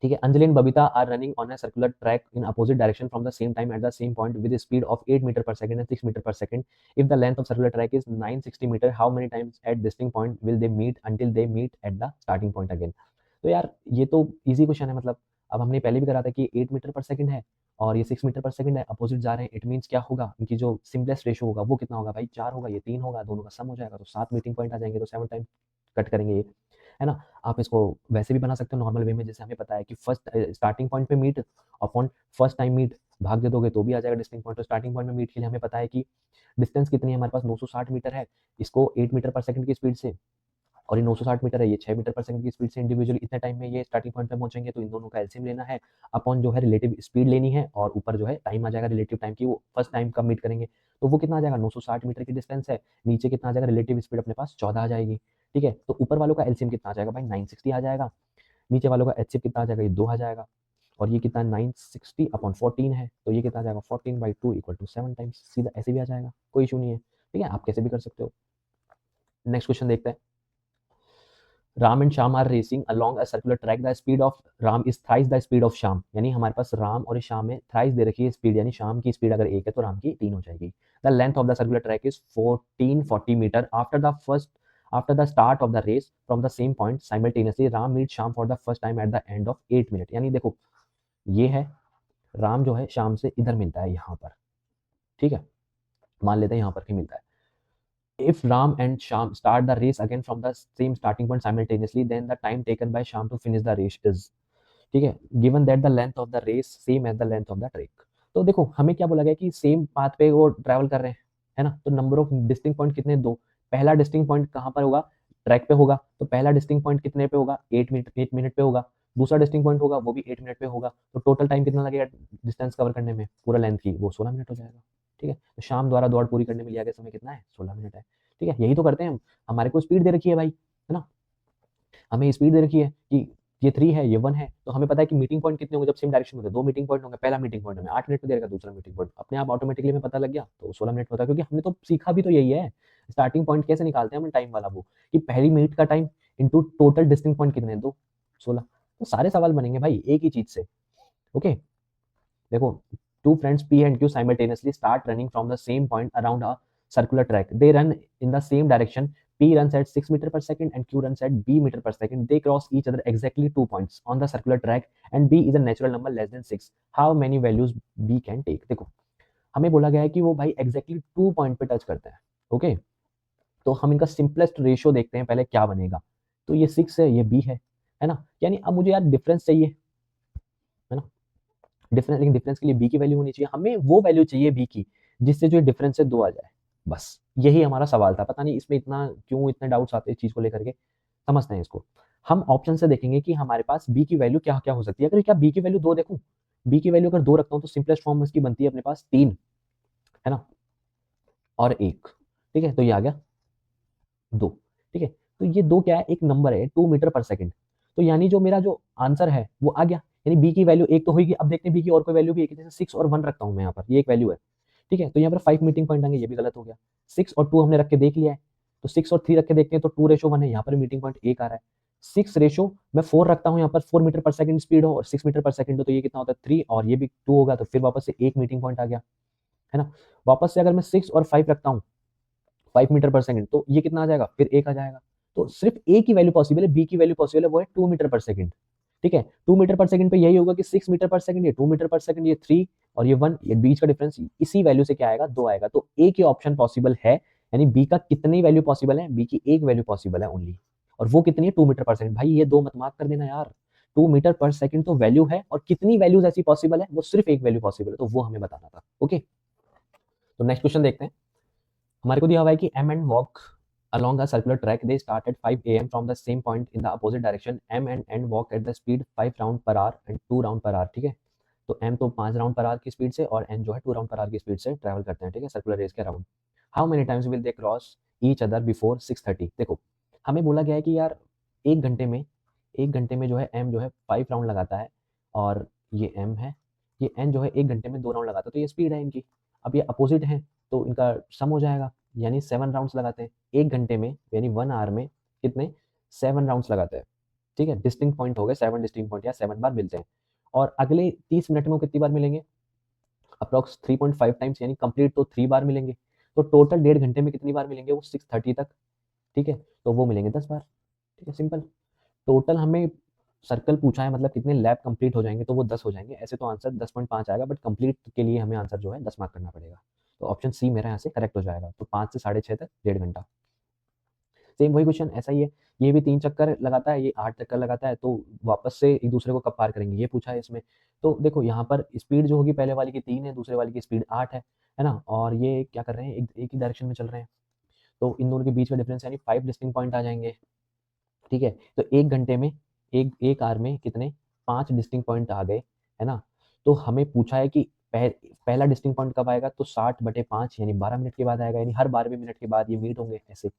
ठीक है। Anjali and Babita are running on a circular track in opposite direction from the same time at the same point with speed of 8 metre per second and 6 metre per second. If the length of circular track is 960 metre, how many times at distinct point will they meet until they meet at the starting point again. तो यार ये तो easy question है, मतलब अब हमने पहले भी करा था कि 8 मीटर पर सेकंड है और ये 6 मीटर पर सेकंड है, अपोजिट जा रहे हैं, इट मीन्स क्या होगा, इनकी जो सिंपलेस्ट रेशो होगा वो कितना होगा भाई, 4 होगा, ये 3 होगा, दोनों का सम हो जाएगा, तो 7 मीटिंग पॉइंट आ जाएंगे, तो 7 टाइम कट करेंगे ये, है ना। आप इसको वैसे भी बना सकते हो नॉर्मल वे में, जैसे हमें पता है कि फर्स्ट स्टार्टिंग पॉइंट पे meet upon first time meet, भाग दे दोगे तो भी आ जाएगा डिस्टिंक्ट पॉइंट। तो स्टार्टिंग पॉइंट में मीट के लिए हमें पता है कि डिस्टेंस कितनी है हमारे पास, 960 मीटर है, इसको 8 मीटर पर सेकंड की स्पीड से, और ये 960 मीटर है, ये 6 मीटर पर सेकंड की स्पीड से इंडिविजुअली इतने टाइम में ये स्टार्टिंग पॉइंट पे पहुंचेंगे, तो इन दोनों का एलसीएम लेना है, अपॉन जो है रिलेटिव स्पीड लेनी है, और ऊपर जो है टाइम आ जाएगा रिलेटिव टाइम की, वो फर्स्ट टाइम कब मीट करेंगे, तो वो कितना आ जाएगा, 960 मीटर की डिस्टेंस है, नीचे कितना आ जाएगा रिलेटिव स्पीड अपने पास 14 आ जाएगी, ठीक है। तो ऊपर वालों का एलसीएम कितना आ जाएगा भाई, 960 आ जाएगा, नीचे वालों का एचसीएफ कितना आ जाएगा, ये 2 आ जाएगा, और ये कितना 960/14 है, तो ये कितना आ जाएगा 14/2 इक्वल टू 7 टाइम्स, सीधा ऐसे भी आ जाएगा, कोई इशू नहीं है, ठीक है, आप कैसे भी कर सकते हो। नेक्स्ट क्वेश्चन देखते हैं। Ram and Shyam are racing along a circular track, the speed of Ram is thrice the speed of Shyam, यानी हमारे पास राम और श्याम में थ्राइस दे रखी है स्पीड, यानी श्याम की स्पीड अगर 1 है तो राम की 3 हो जाएगी। The length of the circular track is 1440 metre after the start of the race from the same point simultaneously Ram meet Shyam for the first time at the end of 8 minute. यानी देखो ये है, राम जो है श्याम से इधर मिलता है यहाँ पर, ठीक है, मान लेते हैं यहाँ पर कि मिलता है। If Ram and Sham start the race again from the same starting point simultaneously, then the time taken by Sham to finish the race is, ठीक है, given that the length of the race same as the length of the track। तो देखो हमें क्या बोला गया कि same path पे वो ट्रैवल कर रहे हैं, है ना, तो नंबर ऑफ डिस्टिंक्ट पॉइंट कितने, दो। पहला डिस्टिंक्ट पॉइंट कहाँ पर होगा, ट्रैक पे होगा, तो पहला डिस्टिंक्ट पॉइंट कितने पे होगा, 8 मिनट पे होगा, दूसरा डिस्टिंक्ट पॉइंट होगा वो भी 8 मिनट पे होगा, तो टोटल टाइम कितना लगेगा डिस्टेंस कवर करने में पूरा लेंथ की, वो 16 मिनट हो जाएगा, ठीक है। तो शाम द्वारा दौड़ पूरी करने में लिया गया समय कितना है, 16 मिनट है, ठीक है। यही तो करते हैं हम, हमारे को स्पीड दे रखी है भाई, है ना, हमें स्पीड दे रखी है कि ये 3 है ये 1 है, तो हमें पता है कि मीटिंग पॉइंट कितने होंगे जब सेम डायरेक्शन में होंगे, 2 मीटिंग पॉइंट होंगे, पहला मीटिंग पॉइंट हमें 8 मिनट में दे रखा, दूसरा मीटिंग पॉइंट अपने आप ऑटोमेटिकली हमें पता लग गया, तो 16 मिनट होता है, क्योंकि हमने तो सीखा भी तो यही है, स्टार्टिंग पॉइंट कैसे निकालते हैं हम टाइम वाला, वो कि पहली मिनट का time into total distinct point कितने, 2, 16। तो सारे सवाल बनेंगे भाई एक ही चीज से। ओके, देखो, two friends P and Q simultaneously start running from the same point around a circular track. They run in the same direction. P runs at 6 meter per second and Q runs at B meter per second. They cross each other exactly 2 points on the circular track and B is a natural number less than 6. How many values B can take? देखो हमें बोला गया है कि वो भाई exactly 2 point पे touch करते हैं। ओके, तो हम इनका सिंपलेस्ट रेशियो देखते हैं पहले क्या बनेगा, तो ये 6 है ये B है ना, यानी अब मुझे यार डिफरेंस चाहिए, है ना, डिफरेंस, लेकिन डिफरेंस के लिए बी की वैल्यू होनी चाहिए, हमें वो वैल्यू चाहिए बी की जिससे जो डिफरेंस है 2 आ जाए, बस यही हमारा सवाल था। पता नहीं इसमें इतना क्यों इतने डाउट्स आते हैं इस चीज को लेकर के, समझते हैं इसको। हम ऑप्शन से देखेंगे कि हमारे पास बी की वैल्यू क्या क्या हो सकती है। अगर क्या बी की वैल्यू 2 देखूं, बी की वैल्यू अगर 2 रखता हूं तो सिंपलेस्ट फॉर्म इसकी बनती है अपने पास 3, है ना, और 1, ठीक है, तो ये आ गया 2, ठीक है। तो ये 2 क्या है, एक नंबर है 2 मीटर पर सेकंड, तो यानी जो मेरा जो आंसर है वो आ गया, यानी बी की वैल्यू 1 तो होगी। अब देखते हैं बी की और कोई वैल्यू भी है कि, जैसे 6 और 1 रखता हूं मैं यहाँ पर, ये एक वैल्यू है, ठीक है, तो यहाँ पर 5 मीटिंग पॉइंट आएंगे, ये भी गलत हो गया। 6 और 2 हमने रख के देख लिया है, तो 6 और 3 रख के देखते हैं तो 2:1 है, यहाँ पर मीटिंग पॉइंट 1 आ रहा है। 6 रेशो मैं 4 रखता हूँ यहाँ पर, 4 मीटर पर सेकंड स्पीड हो और 6 मीटर पर सेकंड हो, तो ये कितना होता है 3, और ये भी 2 होगा, तो फिर वापस से एक मीटिंग पॉइंट आ गया, है ना। वापस से अगर मैं 6 और 5 रखता हूँ 5 मीटर पर सेकंड, तो ये कितना आ जाएगा, फिर 1 आ जाएगा। तो सिर्फ ए की वैल्यू पॉसिबल है, बी की वैल्यू पॉसिबल है, वो है 2 मीटर पर सेकंड। ठीक है। 2 मीटर पर सेकंड पे यही होगा कि 6 मीटर पर सेकंड, ये 2 मीटर पर सेकंड, ये 3 और ये 1, ये बीच का डिफरेंस इसी वैल्यू से क्या आएगा, 2 आएगा। तो ए की ऑप्शन पॉसिबल है, यानी बी का कितनी वैल्यू पॉसिबल है, बी की एक वैल्यू पॉसिबल है ओनली, और वो कितनी है, 2 मीटर पर सेकंड। भाई ये दो मत मार्क कर देना यार, 2 मीटर पर सेकंड तो वैल्यू है, और कितनी वैल्यूज ऐसी पॉसिबल है, वो सिर्फ एक वैल्यू पॉसिबल है, तो वो हमें बताना था। ओके, तो नेक्स्ट क्वेश्चन देखते हैं। हमारे को दिया हुआ है कि m and walk along a circular track. They start at 5 a.m. from the same point in the opposite direction. m and n walk at the speed 5 round per hour and 2 round per hour. ठीक है, तो m तो 5 round per hour की speed से और n जो है 2 round per hour की स्पीड से ट्रैवल करते हैं, ठीक है, सर्कुलर रेस के around. How many times will they cross each other before 6:30? देखो हमें बोला गया है कि यार एक घंटे में जो है m जो है 5 राउंड लगाता है, और ये m है, ये n जो है एक घंटे में 2 राउंड लगाता है, तो ये स्पीड है इनकी। अब ये अपोजिट है तो इनका सम हो जाएगा, यानी 7 राउंड्स लगाते हैं एक घंटे में, यानी 1 आवर में कितने, 7 राउंड्स लगाते हैं। ठीक है, डिस्टिंक्ट पॉइंट हो गए 7 डिस्टिंक्ट पॉइंट, या 7 बार मिलते हैं, और अगले 30 मिनट में वो कितनी बार मिलेंगे, अप्रॉक्स 3.5 टाइम्स, यानी कंप्लीट तो 3 बार मिलेंगे। तो टोटल 1.5 घंटे में कितनी बार मिलेंगे वो, 6:30 तक। ठीक है, तो वो मिलेंगे 10 बार। ठीक है, सिंपल। टोटल हमें सर्कल पूछा है, मतलब कितने लैप कंप्लीट हो जाएंगे, तो वो 10 हो जाएंगे। ऐसे तो आंसर 10.5 आएगा, बट कंप्लीट के लिए हमें आंसर जो है 10 मार्क करना पड़ेगा। तो ऑप्शन सी मेरा यहाँ से करेक्ट हो जाएगा। तो 5 से 6.5 तक 1.5 घंटा। सेम वही क्वेश्चन ऐसा ही है, ये भी 3 चक्कर लगाता है, ये 8 चक्कर लगाता है, तो वापस से एक दूसरे को कब पार करेंगे ये पूछा है इसमें। तो देखो यहाँ पर स्पीड जो होगी पहले वाली की 3 है, दूसरे वाली की स्पीड 8 है ना, और ये क्या कर रहे हैं, एक ही डायरेक्शन में चल रहे हैं, तो इन दोनों के बीच का डिफरेंस यानी 5 डिस्टिंक्ट पॉइंट आ जाएंगे। ठीक है, तो एक घंटे में, एक आवर में कितने, 5 डिस्टिंक्ट पॉइंट आ गए, है ना। तो हमें पूछा है कि पहला डिस्टिंक्ट पॉइंट कब आएगा, तो 60/5 यानी 12 मिनट के बाद आएगा, यानी हर 12वें मिनट के बाद ये मीट होंगे ऐसे।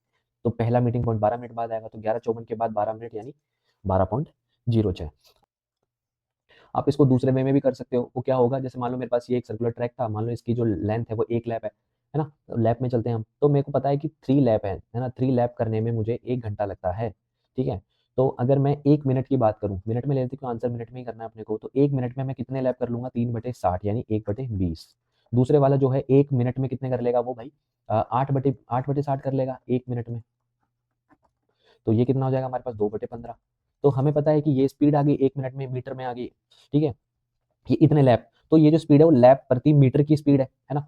तो पहला मीटिंग पॉइंट 12 मिनट बाद आएगा, तो 11:54 के बाद 12 मिनट यानी 12.06। आप इसको दूसरे वे में भी कर सकते हो। वो क्या होगा, जैसे मान लो मेरे पास ये एक सर्कुलर ट्रैक था, मान लो इसकी जो लेंथ है वो 1 लैप है ना, तो लैप में चलते हैं हम, तो मेरे को पता है कि 3 लैप है ना, 3 लैप करने में मुझे 1 घंटा लगता है। ठीक है, तो अगर मैं 1 मिनट की बात करूँ, मिनट में ले लेते क्यों, आंसर मिनट में ही करना है अपने को, तो 1 मिनट में मैं कितने लैप कर लूँगा, 3/60 यानी 1/20। दूसरे वाला जो है 1 मिनट में कितने कर लेगा वो भाई, 8/60 कर लेगा 1 मिनट में। तो ये कितना हो जाएगा हमारे पास, 2/15। तो हमें पता है कि ये स्पीड आ गई 1 मिनट में मीटर में आ गई। ठीक है, ये इतने लैप, तो ये जो स्पीड है वो लैप प्रति मीटर की स्पीड है ना।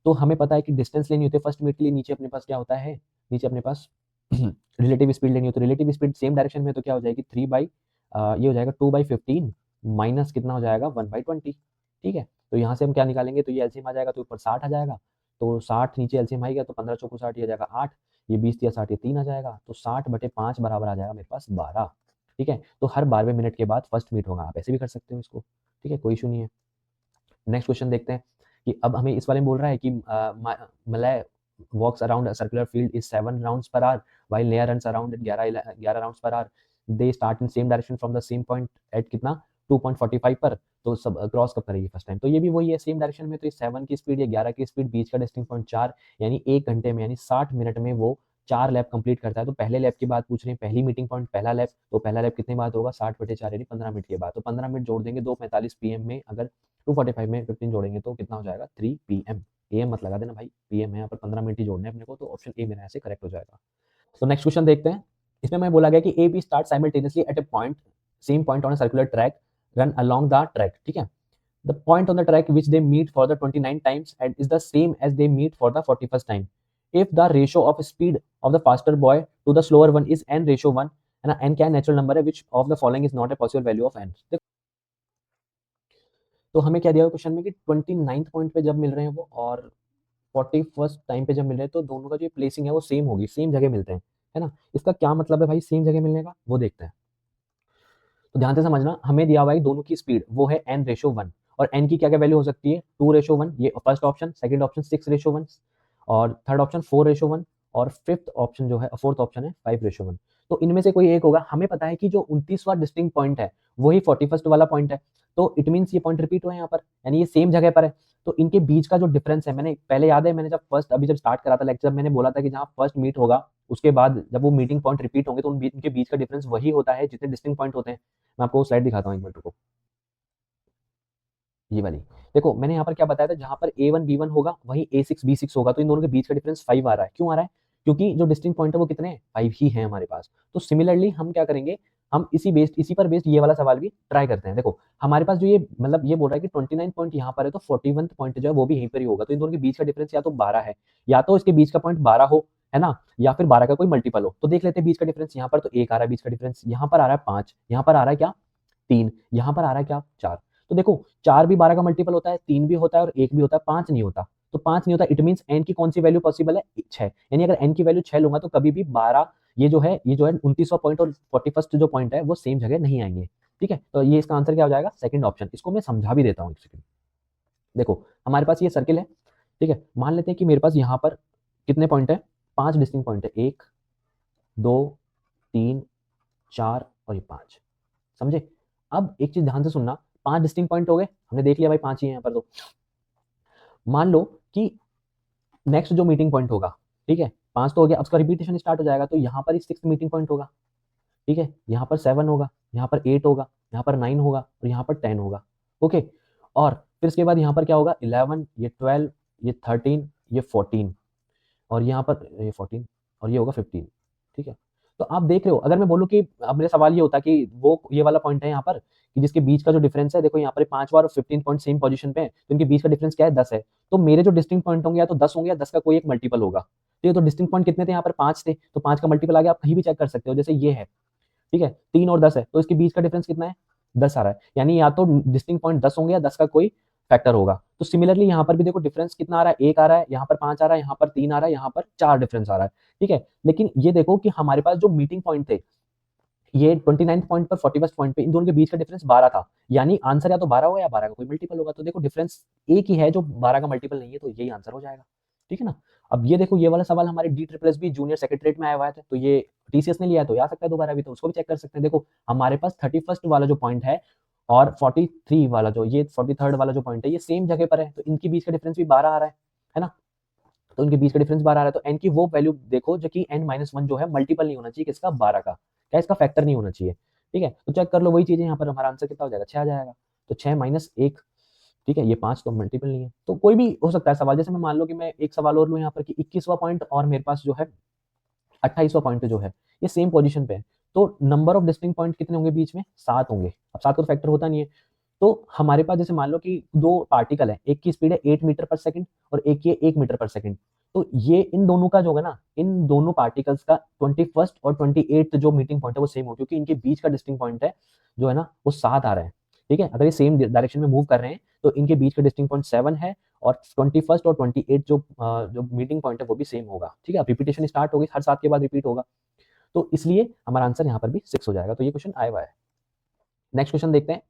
तो हमें पता है कि डिस्टेंस लेनी होती है फर्स्ट मीटर के लिए, नीचे अपने पास क्या होता है, नीचे अपने पास रिलेटिव स्पीड लेनी होती है। रिलेटिव स्पीड सेम डायरेक्शन में, तो क्या हो जाएगी, ये हो जाएगा 2/15 माइनस कितना हो जाएगा, 1/20। ठीक है, तो यहाँ से हम क्या निकालेंगे, तो ये एलसीएम आ जाएगा, तो ऊपर 60 आ जाएगा, तो 60 नीचे एलसीएम आएगा, तो 15 चौको 60, ये आ जाएगा 8, ये 20 या 60, ये 3 आ जाएगा, तो 60/5 बराबर आ जाएगा मेरे पास 12। ठीक है, तो हर 12वें मिनट के बाद फर्स्ट मीट होगा, आप ऐसे भी कर सकते हो इसको। ठीक है, कोई इशू नहीं है। नेक्स्ट क्वेश्चन देखते हैं कि अब हमें इस वाले में बोल रहा है कि Malay walks around circular field is 7 rounds per hour while Nair runs around 11 rounds per hour. They start in same direction from the same point at कितना, 2.45 पर। तो सब क्रॉस कब करेगी फर्स्ट टाइम, तो ये भी वही है सेम डायरेक्शन में, तो ये 7 की स्पीड, ये 11 की स्पीड, बीच का डिस्टिंक्ट पॉइंट 4, यानी 1 घंटे में यानी 60 मिनट में वो 4 लैप कंप्लीट करता है। तो पहले लैप की बात पूछ रहे हैं, पहली मीटिंग पॉइंट पहला लैप, तो पहला लैप कितने बाद होगा, 60/4 यानी 15 मिनट के बाद। तो 15 मिनट जोड़ देंगे 2:45 PM में, अगर 2:45 में 15 जोड़ेंगे तो कितना हो जाएगा, 3 PM। AM मत लगा देना भाई, PM है यहाँ पर, 15 मिनट ही जोड़ने अपने को, तो ऑप्शन ए मेरा यहाँ से करेक्ट हो जाएगा। तो नेक्स्ट क्वेश्चन देखते हैं। इसमें मैं बोला गया कि A B start simultaneously at a point, same point on a circular track, run along the track. ठीक है, the point on the track which they meet for the 29 times and is the same as they meet for the 41st time. If the ratio of speed of the faster boy to the slower one is n/1, and n क्या natural number है, which of the following is not a possible value of n? तो हमें क्या दिया हुआ question में कि 29th point पे जब मिल रहे हैं वो, और 41st टाइम पे जब मिल रहे हैं, तो दोनों का जो प्लेसिंग है वो सेम होगी, सेम जगह मिलते हैं, है ना। इसका क्या मतलब है भाई सेम जगह मिलने का, वो देखते हैं। तो ध्यान से समझना, हमें दिया हुआ है दोनों की स्पीड वो है n/1, और n की क्या क्या वैल्यू हो सकती है, 2/1, ये फर्स्ट ऑप्शन, सेकंड ऑप्शन 6/1, और थर्ड ऑप्शन 4/1, और फिफ्थ ऑप्शन जो है, फोर्थ ऑप्शन है 5/1। तो इनमें से कोई एक होगा। हमें पता है कि जो 29वां डिस्टिंक्ट पॉइंट है वही 41st वाला पॉइंट है, तो इट मीन्स ये पॉइंट रिपीट हुआ है यहाँ पर, यानी ये सेम जगह पर है। तो इनके बीच का जो डिफरेंस है, मैंने पहले याद है, मैंने जब फर्स्ट अभी जब स्टार्ट करा था लेक्चर, मैंने बोला था कि जहाँ फर्स्ट मीट होगा उसके बाद जब वो मीटिंग पॉइंट रिपीट होंगे, तो उनके बीच का डिफरेंस वही होता है जितने डिस्टिंक्ट पॉइंट होते हैं। मैं आपको स्लाइड दिखाता हूँ एक मिनट को, ये वाली। देखो मैंने यहाँ पर क्या बताया था, जहाँ पर A1 B1 होगा वहीं A6 B6 होगा, तो इन दोनों के बीच का डिफरेंस 5 आ रहा है। क्यों आ रहा है, क्योंकि जो डिस्टिंक्ट पॉइंट है वो कितने हैं, 5 ही है हमारे पास। तो सिमिलरली हम क्या करेंगे, हम इसी पर बेस्ड ये वाला सवाल भी ट्राई करते हैं। देखो हमारे पास जो ये मतलब ये बोल रहा है कि 29 पॉइंट यहाँ पर है, तो 41 पॉइंट जो है वो भी यहीं पर ही होगा। तो इन दोनों के बीच का डिफरेंस या तो 12 है, या तो इसके बीच का पॉइंट 12 हो, है ना, या फिर 12 का कोई मल्टीपल हो। तो देख लेते हैं बीच का डिफरेंस। यहाँ पर तो 1 आ रहा है बीच का डिफरेंस, यहाँ पर आ रहा है 5, यहाँ पर आ रहा है क्या 3, यहाँ पर आ रहा है क्या 4। तो देखो 4 भी 12 का मल्टीपल होता है, 3 भी होता है और 1 भी होता है, 5 नहीं होता। तो 5 नहीं होता, इट मीन्स n की कौन सी वैल्यू पॉसिबल है 6। यानी अगर n की वैल्यू 6 लूंगा तो कभी भी 12 ये जो है 29वां पॉइंट और 41st जो पॉइंट है वो सेम जगह नहीं आएंगे। ठीक है, तो ये इसका आंसर क्या हो जाएगा, सेकंड ऑप्शन। इसको मैं समझा भी देता हूँ एक सेकंड। देखो हमारे पास ये सर्किल है, ठीक है, मान लेते हैं कि मेरे पास यहाँ पर कितने पॉइंट है, 5 डिस्टिंक्ट पॉइंट है, 1 2 3 4 और ये 5। समझे? अब एक चीज ध्यान से सुनना, 5 डिस्टिंक्ट पॉइंट हो गए, हमने देख लिया भाई 5 ही है यहाँ पर। तो मान लो कि नेक्स्ट जो मीटिंग पॉइंट होगा, ठीक है, 5 तो हो गया, अब उसका रिपीटेशन स्टार्ट हो जाएगा, तो यहाँ पर ही 6th मीटिंग पॉइंट होगा। ठीक है, यहाँ पर 7 होगा, यहाँ पर 8 होगा, यहाँ पर 9 होगा और यहाँ पर 10 होगा। ओके, और फिर इसके बाद यहाँ पर क्या होगा, 11, ये 12, ये 13, ये 14 और यहाँ पर ये 14 और ये होगा 15। ठीक है, तो आप देख रहे हो, अगर मैं बोलूँ कि अब मेरा सवाल ये होता कि वो ये वाला पॉइंट है यहाँ पर कि जिसके बीच का जो डिफरेंस है, देखो यहाँ पर 5 बार और 15 पॉइंट सेम पोजीशन पे है, तो इनके बीच का डिफरेंस क्या है 10 है। तो मेरे जो डिस्टिंक्ट पॉइंट होंगे या तो 10 होंगे या 10 का कोई एक मल्टीपल होगा। ठीक है, तो डिस्टिंक्ट पॉइंट कितने थे यहाँ पर 5 थे, तो 5 का मल्टीपल आ गया, आप कहीं भी चेक कर सकते हो, जैसे ये है, ठीक है, 3 और 10 है, तो इसके बीच का डिफरेंस कितना है 10 आ रहा है। यानी या तो डिस्टिंक्ट पॉइंट 10 होंगे या 10 का कोई फैक्टर होगा। तो सिमिलरली यहाँ पर भी देखो डिफरेंस कितना आ रहा है, 1 आ रहा है, यहाँ पर 5 आ रहा है, यहाँ पर 3 आ रहा है, यहाँ पर 4 डिफरेंस आ रहा है। ठीक है, लेकिन ये देखो कि हमारे पास जो मीटिंग पॉइंट थे, ये 29th पॉइंट पर 41st पॉइंट पे, इन दोनों के बीच का डिफरेंस 12 था। यानी आंसर या तो 12 होगा या 12 का कोई मल्टीपल होगा। तो देखो डिफरेंस एक ही है जो 12 का मल्टीपल नहीं है, तो यही आंसर हो जाएगा। ठीक है ना। अब ये देखो ये वाला सवाल हमारे DSSB जूनियर सेक्रेटरीट में आया हुआ है, तो ये TCS ने लिया है, तो आ सकता है दोबारा भी, तो उसको भी चेक कर सकते हैं। देखो हमारे पास 31st वाला जो पॉइंट है और 43 वाला जो, ये 43rd वाला जो पॉइंट है, ये सेम जगह पर है, तो इनके बीच का डिफरेंस भी 12 आ रहा है ना। तो इनके बीच का डिफरेंस 12 आ रहा है, तो n की वो वैल्यू देखो जो कि n-1 जो है मल्टीपल नहीं होना चाहिए किसका, 12 का, क्या इसका फैक्टर नहीं होना चाहिए। ठीक है, तो चेक कर लो वही चीज है, यहाँ पर हमारा आंसर कितना हो जाएगा 6 आ जाएगा। तो 6 माइनस 1, ठीक है, ये 5 तो मल्टीपल नहीं है, तो कोई भी हो सकता है सवाल। जैसे मैं मान लो कि मैं एक सवाल और लूँ यहाँ पर कि 21वां पॉइंट और मेरे पास जो है 28वां पॉइंट जो है ये सेम पोजीशन पे है, तो नंबर ऑफ डिस्टिंक्ट पॉइंट कितने होंगे बीच में, 7 होंगे। अब 7 का तो फैक्टर होता नहीं है, तो हमारे पास जैसे मान लो कि दो पार्टिकल है, एक की स्पीड है 8 मीटर पर सेकंड और एक की है 1 मीटर पर सेकंड, तो ये इन दोनों का जो है ना, इन दोनों पार्टिकल्स का 21st और 28th जो मीटिंग पॉइंट है वो सेम हो, क्योंकि इनके बीच का डिस्टिंक्ट पॉइंट है जो है ना वो 7 आ रहा है। ठीक है, अगर ये सेम डायरेक्शन में मूव कर रहे हैं तो इनके बीच का डिस्टिंक्ट पॉइंट 7 है और 21st और 28 जो मीटिंग पॉइंट है वो भी सेम होगा। ठीक है, अब रिपीटेशन स्टार्ट होगी, हर 7 के बाद रिपीट होगा, तो इसलिए हमारा आंसर यहाँ पर भी 6 हो जाएगा। तो ये क्वेश्चन आया हुआ है। नेक्स्ट क्वेश्चन देखते हैं।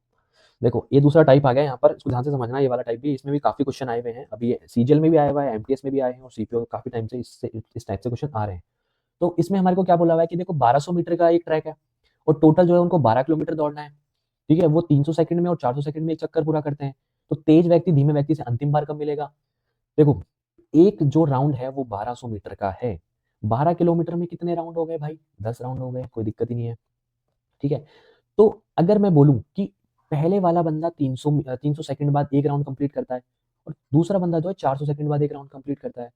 देखो ये दूसरा टाइप आ गया यहाँ पर, इसको ध्यान से समझना, ये वाला टाइप भी, इसमें भी काफी क्वेश्चन आए हुए हैं। अभी ये CGL में भी आया हुआ है, MTS में भी आए हैं और CPO काफी टाइम से इस टाइप से क्वेश्चन आ रहे हैं। तो इसमें हमारे को क्या बोला हुआ है कि देखो 1200 मीटर का एक ट्रैक है और टोटल जो है उनको 12 किलोमीटर दौड़ना है। ठीक है, वो 300 सेकंड में और 400 सेकंड में एक चक्कर पूरा करते हैं। तो तेज व्यक्ति धीमे व्यक्ति से अंतिम बार कब मिलेगा। देखो एक जो राउंड है वो 1200 मीटर का है, 12 किलोमीटर में कितने राउंड हो गए भाई, 10 राउंड हो गए, कोई दिक्कत ही नहीं है। ठीक है, तो अगर मैं बोलूं कि पहले वाला बंदा 300 सेकंड बाद एक राउंड कंप्लीट करता है और दूसरा बंदा जो है 400 सेकंड बाद एक राउंड कंप्लीट करता है,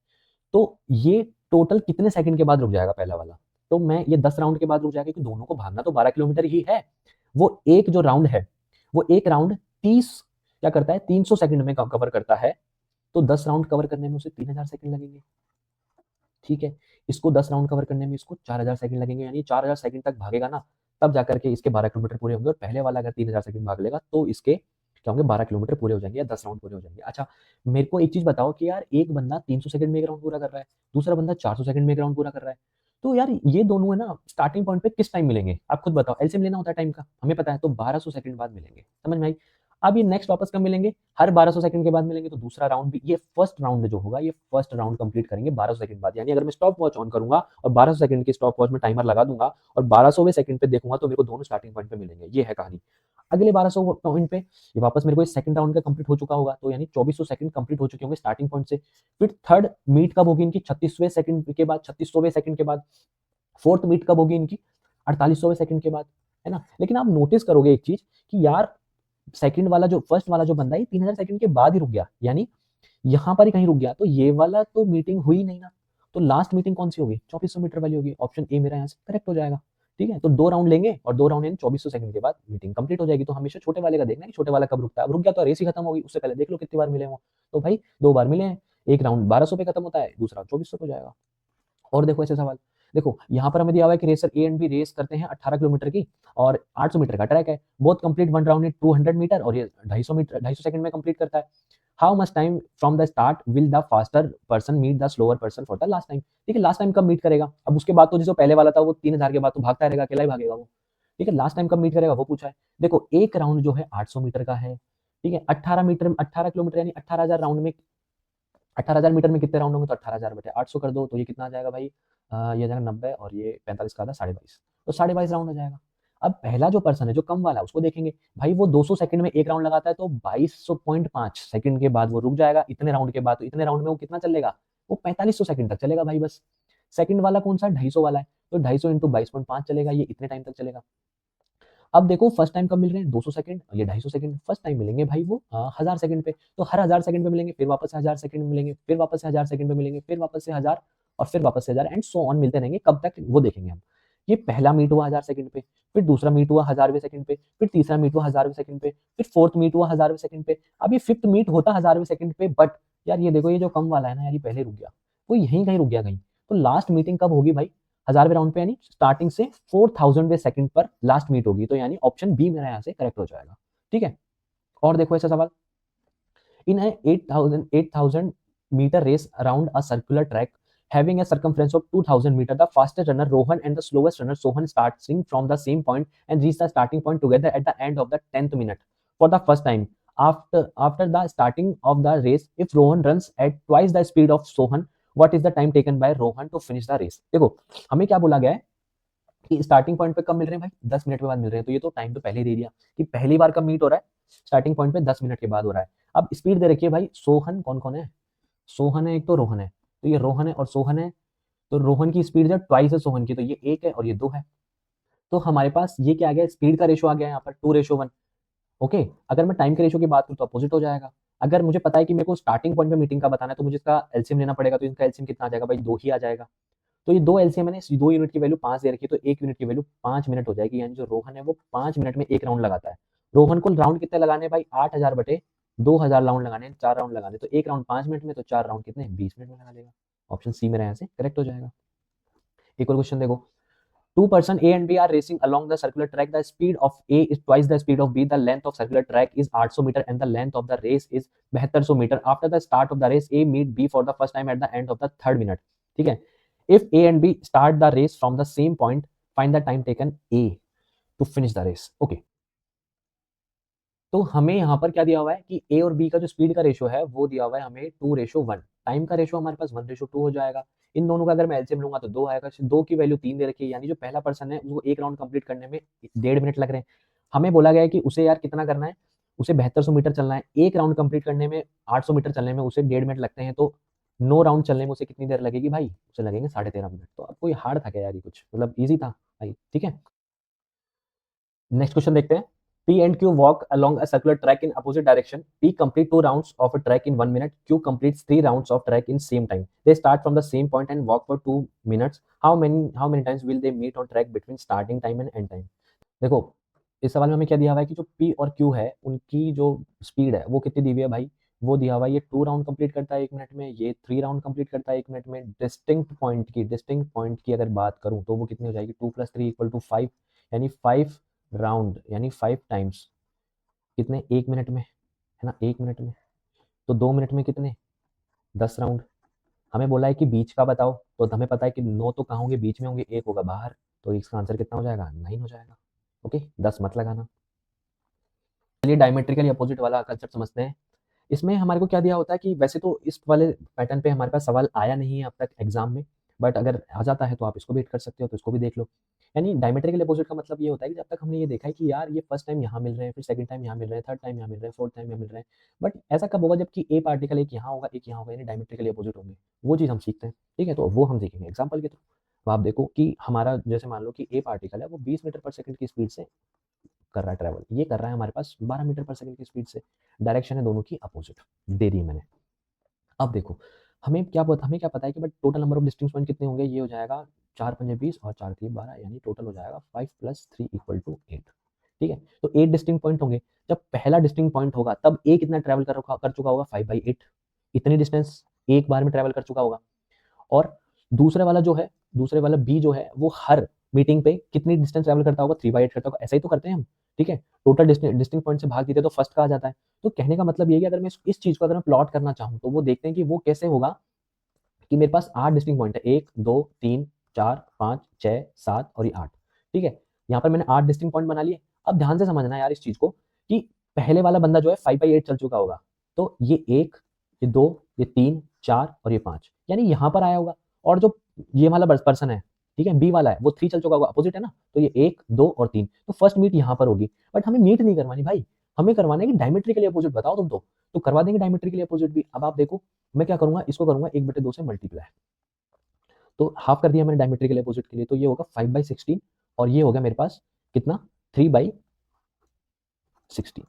तो ये टोटल कितने सेकंड के बाद रुक जाएगा पहला वाला। तो मैं ये 10 राउंड के बाद रुक जाएगा, क्योंकि दोनों को भागना तो 12 किलोमीटर ही है। वो एक जो राउंड है वो एक राउंड 30 क्या करता है, 300 सेकंड में कवर करता है, तो 10 राउंड कवर करने में उसे 3000 सेकंड लगेंगे। ठीक है, इसको 10 राउंड कवर करने में इसको 4000 सेकंड लगेंगे, यानी 4000 सेकंड तक भागेगा ना, तब जाकर के इसके 12 किलोमीटर पूरे होंगे। और पहले वाला अगर 3000 सेकंड भाग लेगा तो इसके क्या होंगे, 12 किलोमीटर पूरे हो जाएंगे या 10 राउंड पूरे हो जाएंगे। अच्छा मेरे को एक चीज बताओ कि यार एक बंदा 300 सेकंड में एक राउंड पूरा कर रहा है, दूसरा बंदा 400 सेकंड में एक राउंड पूरा कर रहा है, तो यार ये दोनों है ना स्टार्टिंग पॉइंट पे किस टाइम मिलेंगे, आप खुद बताओ। एलसीएम लेना होता है टाइम का, हमें पता है, तो 1200 सेकंड बाद मिलेंगे। समझ में आई। अब ये नेक्स्ट वापस कब मिलेंगे, हर 1200 सेकंड के बाद मिलेंगे। तो दूसरा राउंड भी, ये फर्स्ट राउंड जो होगा, ये फर्स्ट राउंड कंप्लीट करेंगे 1200 सेकंड बाद। यानी अगर मैं स्टॉप वॉच ऑन करूंगा और 1200 सेकंड के स्टॉप वॉच में टाइमर लगा दूंगा और 1200वें सेकंड पे देखूंगा, तो मेरे को दोनों स्टार्टिंग पॉइंट पे मिलेंगे। ये है कहानी। अगले 1200 पॉइंट पे ये वापस मेरे को सेकंड राउंड का कंप्लीट हो चुका होगा, तो यानी 2400 सेकंड कंप्लीट हो चुके होंगे स्टार्टिंग पॉइंट से। फिर थर्ड मीट कब होगी इनकी, 36वें सेकंड के बाद, 3600वें सेकंड के बाद। फोर्थ मीट कब होगी इनकी, 4800वें सेकंड के बाद, है ना। लेकिन आप नोटिस करोगे एक चीज कि यार सेकंड वाला जो, फर्स्ट वाला जो बंदा है 3000 सेकंड के बाद ही रुक गया, यानी यहां पर ही कहीं रुक गया, तो ये वाला तो मीटिंग हुई नहीं ना। तो लास्ट मीटिंग कौन सी होगी, 2400 मीटर वाली होगी। ऑप्शन ए मेरा यहाँ से करेक्ट हो जाएगा। ठीक है, तो 2 राउंड लेंगे और 2 राउंड यानी 2400 सेकंड के बाद मीटिंग कंप्लीट हो जाएगी। तो हमेशा छोटे वाले का देखना है कि छोटे वाला कब रुकता है। अब रुक गया तो रेस ही खत्म होगी, उससे पहले देख लो कितनी बार मिले वो। तो भाई 2 बार मिले हैं, एक राउंड 1200 पे खत्म होता है, दूसरा 2400 पे हो जाएगा। और देखो ऐसे सवाल, देखो यहाँ पर हमें दिया हुआ है कि racer A and B race करते हैं 18 किलोमीटर की और 800 मीटर का ट्रैक है। Both complete one round in 200 metre और ये 250 सेकंड में कंप्लीट करता है। How much time from the start will the faster person meet the slower person for the last time. ठीक है, लास्ट टाइम कब मीट करेगा। अब उसके बाद तो जैसे पहले वाला था वो 3000 के बाद तो भागता रहेगा, अकेला ही भागेगा वो। ठीक है, लास्ट टाइम कब मीट करेगा वो पूछा है। देखो एक राउंड जो है 800 मीटर का है। ठीक है, 18 किलोमीटर यानी 18,000 राउंड में, 18,000 मीटर में कितने राउंड होंगे, तो 18,000 बटे 800 कर दो तो ये कितना आ जाएगा भाई, ये आ जाएगा 90 और ये 45 का था 22.5, तो 22.5 राउंड हो जाएगा। अब पहला जो पर्सन है जो कम वाला उसको देखेंगे, भाई वो 200 सेकंड में एक राउंड लगाता है तो 2200.5 सेकंड के बाद वो रुक जाएगा, इतने राउंड के बाद। तो इतने राउंड में वो कितना चलेगा, वो 4500 सेकंड तक चलेगा भाई बस। सेकंड वाला कौन सा, 250 वाला है, तो 250 इंटू 22.5 चलेगा, ये इतने टाइम तक चलेगा। अब देखो फर्स्ट टाइम कब मिल रहे हैं, 200 सेकंड, ये 250 सेकंड। फर्स्ट टाइम मिलेंगे भाई वो 1000 सेकंड पे, तो हर 1000 सेकंड पे मिलेंगे, फिर वापस से 1000 सेकंड में मिलेंगे, फिर वापस से 1000 सेकंड पे मिलेंगे, फिर वापस से 1000 और फिर वापस से 1000 एंड सो ऑन मिलते रहेंगे। कब तक वो देखेंगे हम। ये पहला मीट हुआ 1000 सेकंड पे, फिर दूसरा मीट हुआ 1000वें सेकंड पे, फिर तीसरा मीट हुआ 1000वें सेकंड पे, फिर फोर्थ मीट हुआ 1000वें सेकंड पे, अब ये फिफ्थ मीट होता 1000वें सेकंड पे। बट यार ये देखो, ये जो कम वाला है ना यार, ये पहले रुक गया, वो यहीं कहीं रुक गया कहीं। तो लास्ट मीटिंग कब होगी भाई, 1000वें राउंड पे, यानी स्टार्टिंग से 4000वें सेकंड पर लास्ट मीट होगी। तो यानी ऑप्शन बी मेरा यहाँ से करेक्ट हो जाएगा। ठीक है, और देखो ऐसा सवाल, in 8000 metre race around a circular track having a circumference of 2000 meter, the fastest runner Rohan and the slowest runner Sohan starting from the same point and reach the starting point together at the end of the 10th minute for the first time. After the starting of the race, if Rohan runs at twice the speed of Sohan, what is the time taken by Rohan to finish the race? देखो हमें क्या बोला गया है कि starting point पे कब मिल रहे हैं भाई, 10 मिनट के बाद मिल रहे हैं। तो ये तो टाइम तो पहले ही दे दिया कि पहली बार कब मीट हो रहा है, स्टार्टिंग पॉइंट पे 10 मिनट के बाद हो रहा है। अब स्पीड दे रखी है भाई, सोहन कौन कौन है, सोहन है एक, तो रोहन है, तो ये रोहन है और सोहन है। तो रोहन की स्पीड जब ट्वाइस है सोहन की, तो ये 1 है और ये 2 है। तो हमारे पास ये क्या आ गया, स्पीड का रेशो आ गया यहाँ पर 2:1। ओके, अगर मैं टाइम के रेशो की बात करूँ तो अपोजिट हो जाएगा। अगर मुझे पता है कि मेरे को स्टार्टिंग पॉइंट पे मीटिंग का बताना है तो मुझे इसका एलसीएम लेना पड़ेगा। तो इनका एलसीएम कितना आ जाएगा भाई, 2 ही आ जाएगा। तो ये 2 एलसीएम मैंने 2 यूनिट की वैल्यू 5 दे रखी है, तो 1 यूनिट की वैल्यू 5 मिनट हो जाएगी। यानी जो रोहन है वो 5 मिनट में एक राउंड लगाता है। रोहन को राउंड कितने लगाने भाई, 8000 बटे 2000 राउंड लगाने, 4 राउंड लगाने। तो एक राउंड 5 मिनट में, तो 4 राउंड कितने, 20 मिनट में लगा लेगा। ऑप्शन सी मेरा यहाँ से करेक्ट हो जाएगा। एक और क्वेश्चन देखो, two person A and B are racing along the circular track. The speed of A is twice the speed of B. The length of circular track is 800 meter and the length of the race is 7200 meter. After the start of the race, A meet B for the first time at the end of the third minute. ठीक है, if A and B start the race from the same point, find the time taken A to finish the race. Okay. तो हमें यहाँ पर क्या दिया हुआ है कि ए और बी का जो स्पीड का रेशो है वो दिया हुआ है हमें 2:1। टाइम का रेशो हमारे पास 1:2 हो जाएगा। इन दोनों का अगर मैं एलसीएम लूंगा तो 2 आएगा। 2 की वैल्यू 3 दे रखी है, यानी जो पहला पर्सन है उसको एक राउंड कंप्लीट करने में 1.5 मिनट लग रहे हैं। हमें बोला गया है कि उसे यार कितना करना है, उसे 7200 मीटर चलना है। एक राउंड कंप्लीट करने में 800 मीटर चलने में उसे 1.5 मिनट लगते हैं। तो 9 राउंड चलने में उसे कितनी देर लगेगी भाई, उसे लगेंगे 13.5 मिनट। तो अब कोई हार्ड था क्या यार, ये कुछ मतलब ईजी था भाई। ठीक है, नेक्स्ट क्वेश्चन देखते हैं। P and Q walk along a circular track in opposite direction. P complete 2 rounds of a track in 1 minute. Q completes 3 rounds of track in same time. They start from the same point and walk for 2 minutes. How many times will they meet on track between starting time and end time? देखो इस सवाल में हमें क्या दिया हुआ है कि जो P और Q है उनकी जो स्पीड है वो कितनी दी हुई है भाई, वो दिया हुआ है ये 2 राउंड कंप्लीट करता है 1 मिनट में, ये 3 राउंड कंप्लीट करता है 1 मिनट में। डिस्टिंक्ट पॉइंट की अगर बात करूं तो वो कितनी हो जाएगी, 2 + 3 = 5, यानी 5 राउंड यानी 5 टाइम्स कितने, 1 मिनट में, है ना, 1 मिनट में। तो 2 मिनट में कितने, 10 राउंड। हमें बोला है कि बीच का बताओ, तो हमें पता है कि 9 तो कहाँ होंगे, बीच में होंगे, 1 होगा बाहर। तो इसका आंसर कितना हो जाएगा, 9 हो जाएगा। ओके, 10 मत लगाना। चलिए डायमेट्रिकली अपोजिट वाला कंसेप्ट समझते हैं। इसमें हमारे को क्या दिया होता है कि वैसे तो इस वाले पैटर्न पे हमारे पास सवाल आया नहीं है अब तक एग्जाम में, बट अगर आ जाता है तो आप इसको भी हिट कर सकते हो, तो इसको भी देख लो। यानी डायमेट्रिकल अपोजिट का मतलब ये होता है कि जब तक हमने ये देखा है कि यार ये फर्स्ट टाइम यहाँ मिल रहे हैं, फिर सेकंड टाइम यहाँ मिल रहे हैं, थर्ड टाइम यहाँ मिल रहे हैं, फोर्थ टाइम यहाँ मिल रहे हैं, बट ऐसा कब होगा जबकि ए पार्टिकल एक यहाँ होगा एक यहाँ होगा, यानी डायमेट्रिकली अपोजिट होंगे। वो चीज़ हम सीखते हैं। ठीक है, तो वो हम सीखेंगे एग्जाम्पल के थ्रू। तो आप देखो कि हमारा जैसे मान लो कि ए पार्टिकल है वो 20 मीटर पर सेकंड की स्पीड से कर रहा है ट्रैवल, ये कर रहा है हमारे पास 12 मीटर पर सेकंड की स्पीड से। डायरेक्शन है दोनों की अपोजिट दे दी है मैंने। अब देखो हमें क्या पता है कि but total number of distinct point कितने होंगे, ये हो जाएगा 4 पंजे 20 और 4 3 12, यानी टोटल हो जाएगा 5 + 3 = 8। ठीक है, तो 8 डिस्टिंक्ट पॉइंट होंगे। जब पहला डिस्टिंक्ट पॉइंट होगा तब ए कितना ट्रैवल कर चुका होगा, 5/8, इतनी डिस्टेंस एक बार में ट्रैवल कर चुका होगा। और दूसरे वाला जो है, दूसरे वाला बी जो है, वो हर मीटिंग पे कितनी डिस्टेंस ट्रैवल करता होगा, 3/8 करता होगा। ऐसा ही तो करते हैं हम। ठीक है, टोटल डिस्टिंक्ट पॉइंट से भाग देते हैं तो फर्स्ट का आ जाता है। तो कहने का मतलब ये है कि अगर मैं इस चीज को अगर मैं प्लॉट करना चाहूँ तो वो देखते हैं कि वो कैसे होगा, कि मेरे पास 8 डिस्टिंक्ट पॉइंट है, 1 2 3 4 5 6 7 और ये 8। ठीक है, यहाँ पर मैंने 8 डिस्टिंक्ट पॉइंट बना लिए। अब ध्यान से समझना यार इस चीज को, कि पहले वाला बंदा जो है 5/8 चल चुका होगा, तो ये 1, ये 2, ये 3 4 और ये 5, यानी यहाँ पर आया होगा। और जो ये वाला पर्सन है, ठीक है, बी वाला है, वो 3 चल चुका होगा, अपोजिट है ना, तो ये 1 2 और 3, तो फर्स्ट मीट यहाँ पर होगी। बट हमें मीट नहीं करवानी भाई, हमें करवाना है कि डायमेट्रिकली अपोजिट बताओ तुम तो करवा देंगे डायमेट्रिकली अपोजिट भी। अब आप देखो, मैं क्या करूंगा, इसको करूंगा 1/2 से मल्टीप्लाई, तो हाफ कर दिया मैंने डायमेट्रिकल अपोजिट के लिए, तो ये होगा 5/16 और ये हो गया मेरे पास कितना, 3/16।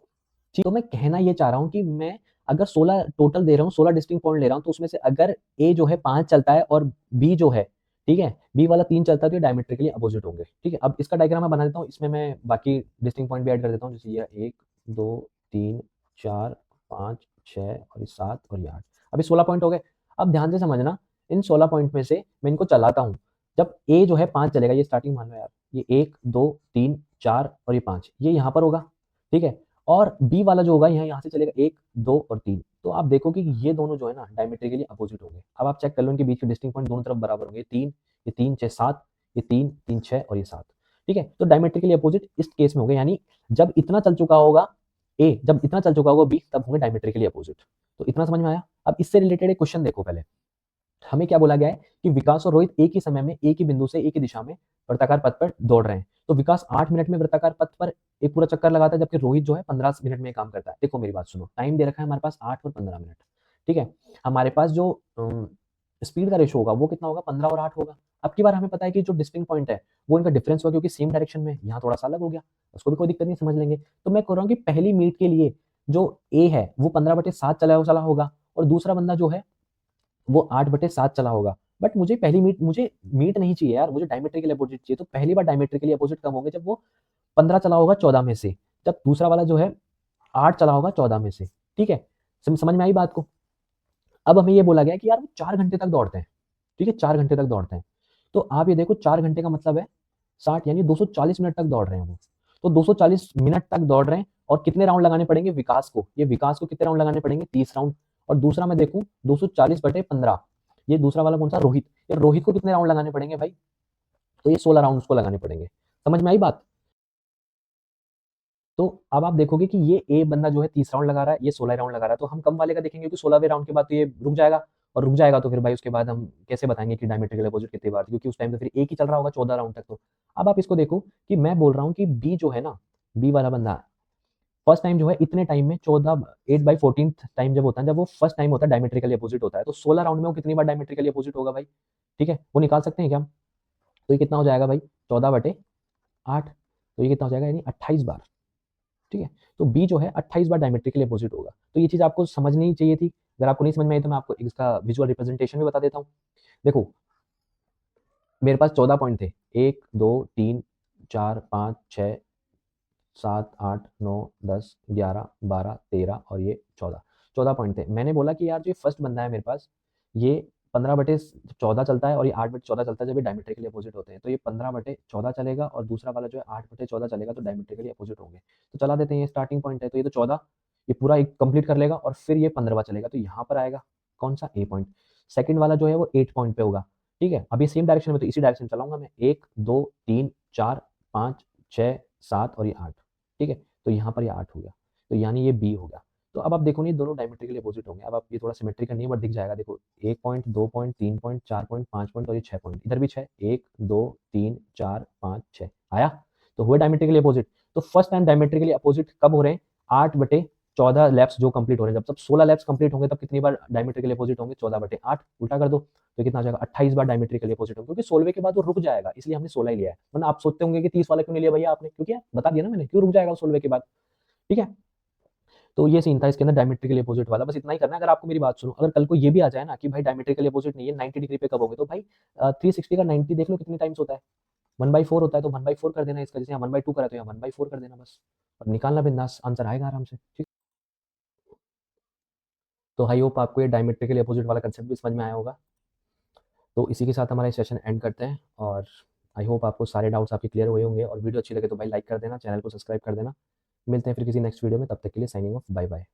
तो मैं कहना ये चाह रहा हूँ कि मैं अगर 16 टोटल दे रहा हूँ, 16 डिस्टिंक्ट पॉइंट ले रहा हूँ, तो उसमें से अगर ए जो है 5 चलता है और बी जो है, ठीक है, बी वाला 3 चलता है, तो ये डायमेट्रिकली अपोजिट होंगे। ठीक है, अब इसका डायग्राम मैं बना देता हूँ, इसमें मैं बाकी डिस्टिंक्ट पॉइंट भी ऐड कर देता हूँ, जैसे ये 1 2 3 4 5 6 और ये 7 और ये 8। अभी 16 पॉइंट हो गए। अब ध्यान से समझना, इन 16 पॉइंट में से मैं इनको चलाता हूँ। जब ए जो है 5 चलेगा, ये स्टार्टिंग मान लो यार, ये 1 2 3 4 और ये 5, ये यहाँ पर होगा। ठीक है, और बी वाला जो होगा यहाँ से चलेगा 1 2 और 3, तो आप देखो कि ये दोनों जो है ना डायमेट्रिकली अपोजिट होंगे। अब आप चेक कर लो इनके बीच के डिस्टिंक्ट पॉइंट दोनों तरफ बराबर होंगे, 3 ये 3 6 7, ये 3 3 6 और ये 7। ठीक है, तो डायमेट्रिकली अपोजिट इस केस में होंगे, यानी जब इतना चल चुका होगा ए, जब इतना चल चुका होगा बी, तब होंगे डायमेट्रिकली अपोजिट। तो इतना समझ में आया। अब इससे रिलेटेड एक क्वेश्चन देखो, पहले हमें क्या बोला गया है कि विकास और रोहित एक ही समय में एक ही बिंदु से एक ही दिशा में वृत्ताकार पथ पर दौड़ रहे हैं। तो विकास 8 मिनट में वृत्ताकार पथ पर एक पूरा चक्कर लगाता है, जबकि रोहित जो है 15 मिनट में काम करता है। देखो मेरी बात सुनो, टाइम दे रखा है हमारे पास 8 और 15 मिनट। ठीक है, हमारे पास जो स्पीड का रेशो होगा वो कितना होगा, 15 और 8 होगा। अब की बार हमें पता है कि जो डिस्टिंक्ट पॉइंट है वो इनका डिफरेंस हुआ, क्योंकि सेम डायरेक्शन में, यहाँ थोड़ा सा अलग हो गया, उसको भी कोई दिक्कत नहीं, समझ लेंगे। तो मैं कह रहा हूँ कि पहली मीट के लिए जो ए है वो 15/7 चला होगा, और दूसरा बंदा जो है वो 8/7 चला होगा। बट मुझे पहली मुझे मीट नहीं चाहिए यार, मुझे डायमेट्रिकली अपोजिट चाहिए। तो पहली बार डायमेट्रिकली अपोजिट कब होंगे, जब वो 15 चला होगा 14 में से, जब दूसरा वाला जो है 8 चला होगा 14 में से। ठीक है, समझ में आई बात को। अब हमें ये बोला गया कि यार वो 4 घंटे तक दौड़ते हैं। ठीक है, 4 घंटे तक दौड़ते हैं। तो आप ये देखो, 4 घंटे का मतलब है 60, यानी 240 मिनट तक दौड़ रहे हैं वो। तो 240 मिनट तक दौड़ रहे हैं, और कितने राउंड लगाने पड़ेंगे विकास को, ये विकास को कितने राउंड लगाने पड़ेंगे, 30 राउंड। और दूसरा मैं देखूं 240/15, ये दूसरा वाला कौन सा, रोहित, ये रोहित को कितने राउंड लगाने पड़ेंगे भाई, तो ये 16 राउंड उसको लगाने पड़ेंगे। समझ में आई बात। तो अब आप देखोगे कि ये ए बंदा जो है 30 राउंड लगा रहा है, ये 16 राउंड लगा रहा है, तो हम कम वाले का देखेंगे, क्योंकि 16वें राउंड के बाद तो ये रुक जाएगा, और रुक जाएगा तो फिर भाई उसके बाद हम कैसे बताएंगे कि डायमेट्रिकल अपोजिट कितनी बार थी, क्योंकि उस टाइम तो फिर एक ही चल रहा होगा 14 राउंड तक। तो अब आप इसको देखो कि मैं बोल रहा हूँ कि बी जो है ना, बी वाला बंदा फर्स्ट टाइम जो है इतने टाइम में 14 8/14 टाइम जब होता है, जब वो फर्स्ट टाइम होता है डायमेट्रिकली अपोजिट होता है, तो 16 राउंड में वो कितनी बार डायमेट्रिकली अपोजिट होगा भाई। ठीक है, वो निकाल सकते हैं क्या हम। तो ये कितना हो जाएगा भाई, 14/8, तो ये कितना हो जाएगा, यानी 28 बार। ठीक है, तो बी जो है 28 बार डायमेट्रिकली अपोजिट होगा। तो ये चीज आपको समझनी चाहिए थी। अगर आपको नहीं समझ में आई तो मैं आपको इसका विजुअल रिप्रेजेंटेशन भी बता देता हूँ। देखो मेरे पास 14 पॉइंट थे, 1 2 3 4 5 6 7 8 9 10 11 12 13 और ये 14 पॉइंट थे। मैंने बोला कि यार जो फर्स्ट बंदा है मेरे पास, ये 15/14 चलता है और ये 8/14 चलता है, जब ये डायमेट्रिकली अपोजिट होते हैं। तो ये 15/14 चलेगा, और दूसरा वाला जो है 8/14 चलेगा, तो डायमेट्रिकली अपोजिट होंगे। तो चला देते हैं, ये स्टार्टिंग पॉइंट है, तो ये तो 14, ये पूरा एक कंप्लीट कर लेगा, और फिर ये 15वां चलेगा, तो यहाँ पर आएगा कौन सा, ए पॉइंट। सेकंड वाला जो है वो 8 पॉइंट पे होगा। ठीक है, अब ये सेम डायरेक्शन में, तो इसी डायरेक्शन चलाऊंगा मैं, 1 2 3 4 5 6 7 और ये 8। ठीक है, तो यहाँ पर ये 8 हो गया, तो यानी ये बी हो गया। तो अब आप देखो, नहीं दोनों डायमेट्रिकली अपोजिट होंगे। अब आप ये थोड़ा सिमेट्रिकल नहीं है, बट दिख जाएगा। देखो 1 point 2 point 3 point 4 point 5 point और ये 6 पॉइंट, इधर भी 6, 1 2 3 4 5 6 आया, तो हुए डायमेट्रिकली अपोजिट। तो फर्स्ट टाइम डायमेट्रिकली अपोजिट कब हो रहे हैं, 8/14 लैप्स जो कंप्लीट हो रहे हैं। जब 16 लैप्स कंप्लीट होंगे तब कितनी बार डायमेट्रिकली अपोजिट होंगे, 14/8, उल्टा कर दो, तो कितना आ जाएगा, 28 बार डायमेट्रिकली अपोजिट होंगे, क्योंकि 16वें के बाद वो रुक जाएगा, इसलिए हमने 16 ही लिया है। वरना आप सोचते होंगे कि 30 वाला क्यों नहीं लिया भैया आपने, क्योंकि बता दिया ना मैंने क्यों रुक जाएगा 16वें के बाद। ठीक है, तो ये सीन था इसके अंदर डायमेट्रिकली अपोजिट वाला, बस इतना ही करना है। अगर आपको मेरी बात सुनो, अगर कल को ये भी आ जाए ना कि भाई डायमेट्रिकली अपोजिट नहीं है, 90 डिग्री पे कब होंगे, तो भाई 360 का 90 देख लो कितने टाइम्स होता है, 1/4 होता है, तो 1/4 कर देना इसका, जैसे यहाँ 1/2 करा तो यहाँ 1/4 कर देना बस, और निकालना बिंदास, आंसर आएगा आराम से, ठीक। तो आई होप आपको ये डायमेट्रिकली अपोजिट वाला कंसेप्ट भी समझ में आया होगा। तो इसी के साथ हमारा ये सेशन एंड करते हैं, और आई होप आपको सारे डाउट्स आपके क्लियर हुए होंगे, और वीडियो अच्छी लगे तो भाई लाइक कर देना, चैनल को सब्सक्राइब कर देना। मिलते हैं फिर किसी नेक्स्ट वीडियो में, तब तक के लिए साइनिंग ऑफ, बाय बाय।